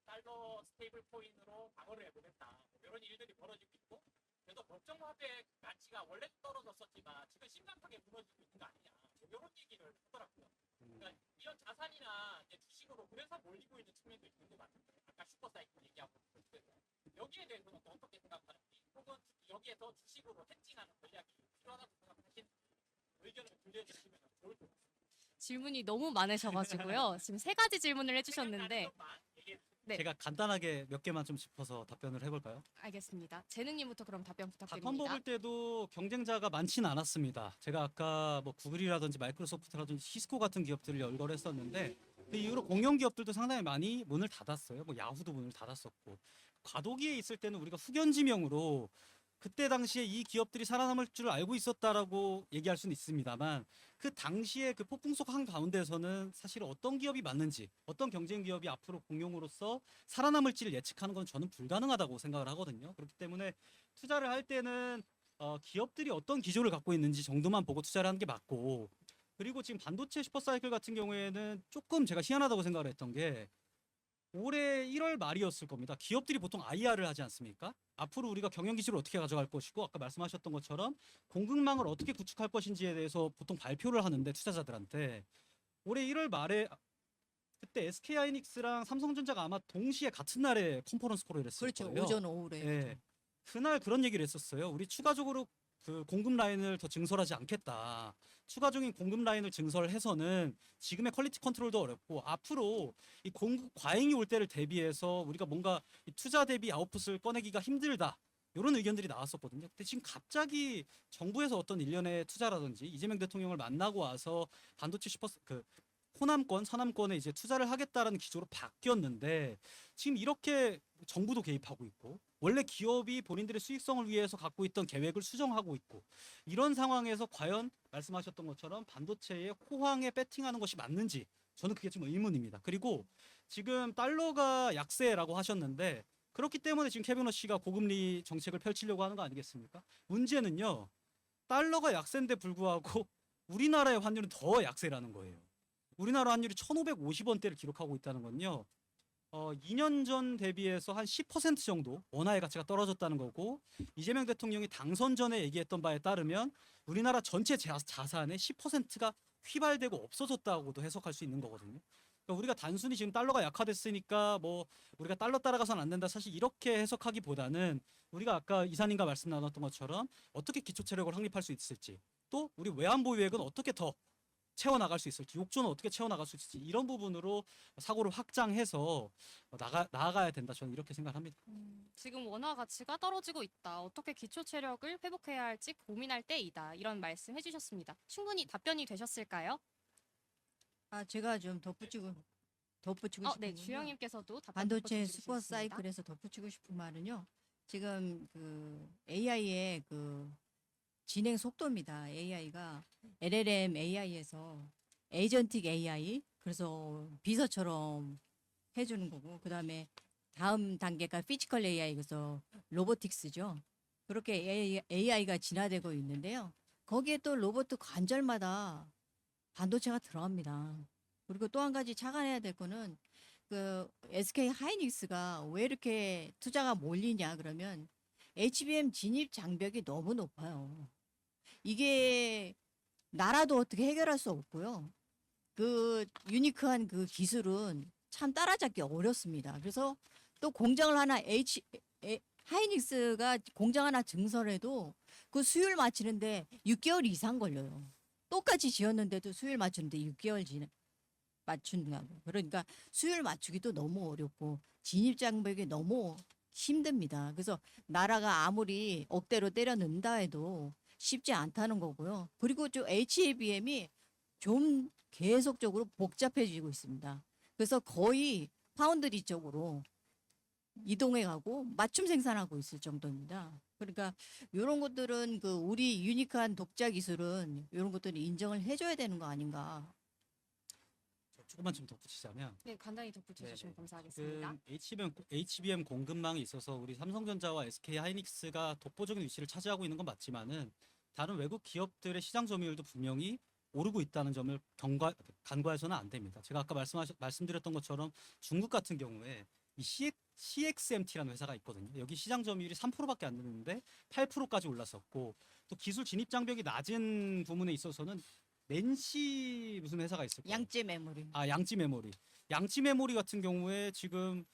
달러 스테이블 코인으로 방어를 해보겠다. 뭐 이런 일들이 벌어지고 있고 그래서 법정 화폐 가치가 원래 떨어졌었지만 지금 심각하게 무너지고 있는 거 아니냐. 뭐 이런 얘기를 하더라고요. 그러니까 이런 자산이나 이제 주식으로 그래서 몰리고 있는 측면도 있는 것 같은데 아까 슈퍼사이클 얘기하고 그래서 여기에 대해서는 또 어떻게 생각하는지 혹은 여기에서 주식으로 해칭하는 전략이 필요하다고 생각하시는지 의견을 들려주시면 좋을 것 같습니다. 질문이 너무 많으셔가지고요. 지금 세 가지 질문을 해주셨는데 네. 제가 간단하게 몇 개만 좀 짚어서 답변을 해볼까요? 알겠습니다. 재능님부터 그럼 답변 닷컴 부탁드립니다. 버블 때도 경쟁자가 많지는 않았습니다. 제가 아까 뭐 구글이라든지 마이크로소프트라든지 시스코 같은 기업들을 열거했었는데 그 이후로 공영 기업들도 상당히 많이 문을 닫았어요. 뭐 야후도 문을 닫았었고 과도기에 있을 때는 우리가 후견지명으로 그때 당시에 이 기업들이 살아남을 줄 알고 있었다라고 얘기할 수는 있습니다만 그 당시에 그 폭풍 속 한 가운데서는 사실 어떤 기업이 맞는지 어떤 경쟁 기업이 앞으로 공룡으로서 살아남을지를 예측하는 건 저는 불가능하다고 생각을 하거든요. 그렇기 때문에 투자를 할 때는 기업들이 어떤 기조를 갖고 있는지 정도만 보고 투자를 하는 게 맞고 그리고 지금 반도체 슈퍼사이클 같은 경우에는 조금 제가 희한하다고 생각을 했던 게 올해 1월 말이었을 겁니다. 기업들이 보통 IR을 하지 않습니까? 앞으로 우리가 경영 기술을 어떻게 가져갈 것이고 아까 말씀하셨던 것처럼 공급망을 어떻게 구축할 것인지에 대해서 보통 발표를 하는데 투자자들한테 올해 1월 말에 그때 SK하이닉스랑 삼성전자가 아마 동시에 같은 날에 컨퍼런스 콜을 했을 그렇죠. 거예요. 오전 오후래. 예. 그날 그런 얘기를 했었어요. 우리 추가적으로 그 공급 라인을 더 증설하지 않겠다. 추가적인 공급 라인을 증설해서는 지금의 퀄리티 컨트롤도 어렵고 앞으로 이 공급 과잉이 올 때를 대비해서 우리가 뭔가 이 투자 대비 아웃풋을 꺼내기가 힘들다. 이런 의견들이 나왔었거든요. 근데 지금 갑자기 정부에서 어떤 일련의 투자라든지 이재명 대통령을 만나고 와서 반도체 그 호남권, 서남권에 이제 투자를 하겠다라는 기조로 바뀌었는데 지금 이렇게 정부도 개입하고 있고 원래 기업이 본인들의 수익성을 위해서 갖고 있던 계획을 수정하고 있고 이런 상황에서 과연 말씀하셨던 것처럼 반도체에 호황에 배팅하는 것이 맞는지 저는 그게 좀 의문입니다. 그리고 지금 달러가 약세라고 하셨는데 그렇기 때문에 지금 케빈 러시가 고금리 정책을 펼치려고 하는 거 아니겠습니까? 문제는요. 달러가 약세인데 불구하고 우리나라의 환율은 더 약세라는 거예요. 우리나라 환율이 1,550원대를 기록하고 있다는 건요. 2년 전 대비해서 한 10% 정도 원화의 가치가 떨어졌다는 거고 이재명 대통령이 당선 전에 얘기했던 바에 따르면 우리나라 전체 자산의 10%가 휘발되고 없어졌다고도 해석할 수 있는 거거든요. 그러니까 우리가 단순히 지금 달러가 약화됐으니까 뭐 우리가 달러 따라가서는 안 된다. 사실 이렇게 해석하기보다는 우리가 아까 이사님과 말씀 나눴던 것처럼 어떻게 기초 체력을 확립할 수 있을지 또 우리 외환 보유액은 어떻게 더 채워나갈 수 있을지 욕조는 어떻게 채워나갈 수 있을지 이런 부분으로 사고를 확장해서 나아가야 된다 저는 이렇게 생각합니다. 지금 원화 가치가 떨어지고 있다. 어떻게 기초 체력을 회복해야 할지 고민할 때이다. 이런 말씀 해주셨습니다. 충분히 답변이 되셨을까요? 제가 좀 덧붙이고 싶은 네, 건요. 주영님께서도 답변 반도체 덧붙여 슈퍼 주시겠습니다. 사이클에서 덧붙이고 싶은 말은요. 지금 그 AI의 그 진행 속도입니다. AI가 LLM AI에서 에이전틱 AI 그래서 비서처럼 해주는 거고 그다음에 다음 단계가 피지컬 AI 그래서 로보틱스죠. 그렇게 AI가 진화되고 있는데요. 거기에 또 로봇 관절마다 반도체가 들어갑니다. 그리고 또 한 가지 착안해야 될 거는 그 SK 하이닉스가 왜 이렇게 투자가 몰리냐 그러면 HBM 진입 장벽이 너무 높아요. 이게 나라도 어떻게 해결할 수 없고요. 그 유니크한 그 기술은 참 따라잡기 어렵습니다. 그래서 또 공장을 하나 하이닉스가 공장 하나 증설해도 그 수율 맞추는데 6개월 이상 걸려요. 똑같이 지었는데도 수율 맞추는데 6개월 맞춘다고. 그러니까 수율 맞추기도 너무 어렵고 진입 장벽이 너무 힘듭니다. 그래서 나라가 아무리 억대로 때려 넣는다 해도 쉽지 않다는 거고요. 그리고 저 HABM이 좀 계속적으로 복잡해지고 있습니다. 그래서 거의 파운드리 쪽으로 이동해 가고 맞춤 생산하고 있을 정도입니다. 그러니까 이런 것들은 그 우리 유니크한 독자 기술은 이런 것들을 인정을 해줘야 되는 거 아닌가. 조금만 좀 덧붙이자면 네, 간단히 덧붙여 주시면 네네. 감사하겠습니다. 지금 HBM 공급망에 있어서 우리 삼성전자와 SK 하이닉스가 독보적인 위치를 차지하고 있는 건 맞지만은 다른 외국 기업들의 시장 점유율도 분명히 오르고 있다는 점을 간과해서는 안 됩니다. 제가 아까 말씀드렸던 것처럼 중국 같은 경우에 이 CXMT라는 회사가 있거든요. 여기 시장 점유율이 3%밖에 안 되는데 8%까지 올랐었고, 또 기술 진입 장벽이 낮은 부분에 있어서는 낸시 무슨 회사가 있을 거예요. 양재 메모리. 양지 메모리. 양지 메모리 같은 경우에 지금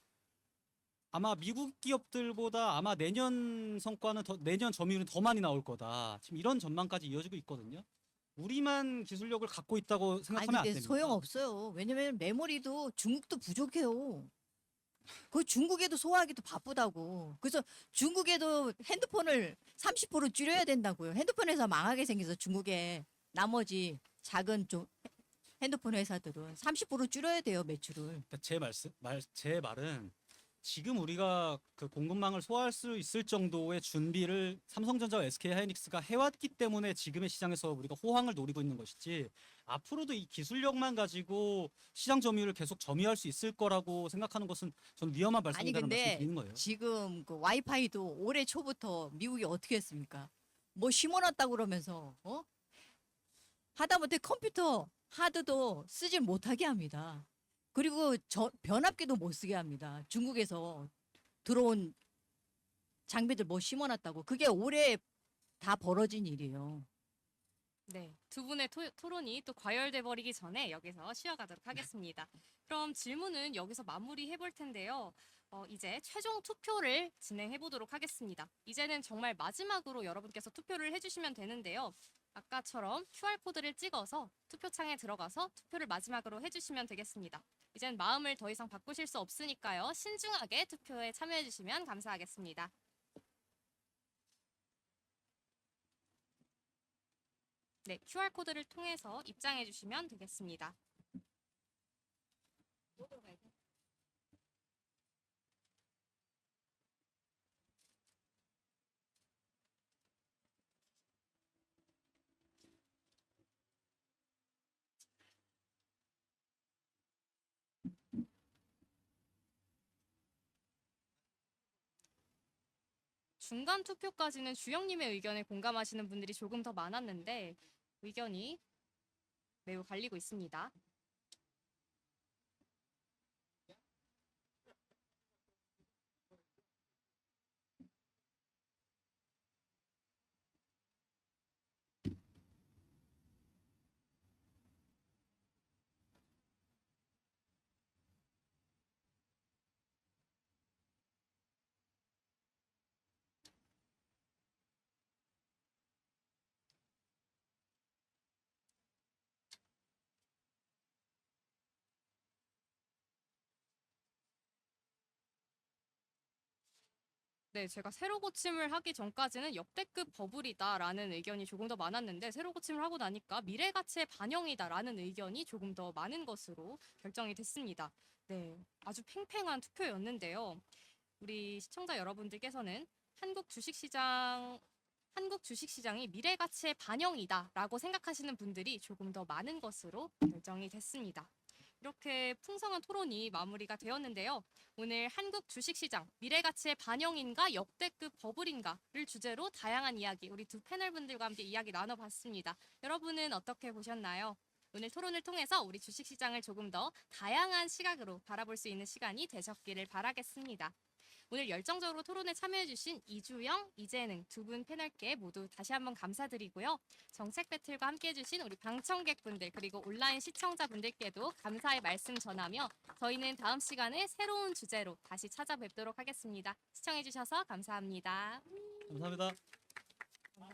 아마 미국 기업들보다 아마 내년 성과는 내년 점유율은 더 많이 나올 거다. 지금 이런 전망까지 이어지고 있거든요. 우리만 기술력을 갖고 있다고 아니 생각하면 안 근데 됩니다. 소용없어요. 왜냐면 메모리도 중국도 부족해요. 그 중국에도 소화하기도 바쁘다고. 그래서 중국에도 핸드폰을 30% 줄여야 된다고요. 핸드폰 회사 망하게 생겨서 중국에 나머지 작은 좀 핸드폰 회사들은 30% 줄여야 돼요, 매출을. 그러니까 제 말은 지금 우리가 그 공급망을 소화할 수 있을 정도의 준비를 삼성전자와 SK 하이닉스가 해왔기 때문에 지금의 시장에서 우리가 호황을 노리고 있는 것이지, 앞으로도 이 기술력만 가지고 시장 점유율을 계속 점유할 수 있을 거라고 생각하는 것은 저는 위험한 아니 발상이라는 말씀 근데 드리는 거예요. 지금 그 와이파이도 올해 초부터 미국이 어떻게 했습니까? 뭐 심어놨다고 그러면서 하다못해 컴퓨터 하드도 쓰질 못하게 합니다. 그리고 변압기도 못 쓰게 합니다. 중국에서 들어온 장비들 뭐 심어놨다고. 그게 올해 다 벌어진 일이에요. 네, 두 분의 토론이 또 과열돼 버리기 전에 여기서 쉬어가도록 하겠습니다. 그럼 질문은 여기서 마무리해 볼 텐데요. 이제 최종 투표를 진행해 보도록 하겠습니다. 이제는 정말 마지막으로 여러분께서 투표를 해주시면 되는데요. 아까처럼 QR코드를 찍어서 투표창에 들어가서 투표를 마지막으로 해주시면 되겠습니다. 이젠 마음을 더 이상 바꾸실 수 없으니까요. 신중하게 투표에 참여해 주시면 감사하겠습니다. 네, QR코드를 통해서 입장해 주시면 되겠습니다. 중간 투표까지는 주영님의 의견에 공감하시는 분들이 조금 더 많았는데 의견이 매우 갈리고 있습니다. 네, 제가 새로 고침을 하기 전까지는 역대급 버블이다라는 의견이 조금 더 많았는데 새로 고침을 하고 나니까 미래 가치의 반영이다라는 의견이 조금 더 많은 것으로 결정이 됐습니다. 네, 아주 팽팽한 투표였는데요. 우리 시청자 여러분들께서는 한국 주식시장이 미래 가치의 반영이다라고 생각하시는 분들이 조금 더 많은 것으로 결정이 됐습니다. 이렇게 풍성한 토론이 마무리가 되었는데요. 오늘 한국 주식시장 미래 가치의 반영인가 역대급 버블인가를 주제로 다양한 이야기 우리 두 패널 분들과 함께 이야기 나눠봤습니다. 여러분은 어떻게 보셨나요? 오늘 토론을 통해서 우리 주식시장을 조금 더 다양한 시각으로 바라볼 수 있는 시간이 되셨기를 바라겠습니다. 오늘 열정적으로 토론에 참여해주신 이주영, 이재능 두 분 패널께 모두 다시 한번 감사드리고요. 정책 배틀과 함께해주신 우리 방청객분들 그리고 온라인 시청자분들께도 감사의 말씀 전하며 저희는 다음 시간에 새로운 주제로 다시 찾아뵙도록 하겠습니다. 시청해주셔서 감사합니다. 감사합니다.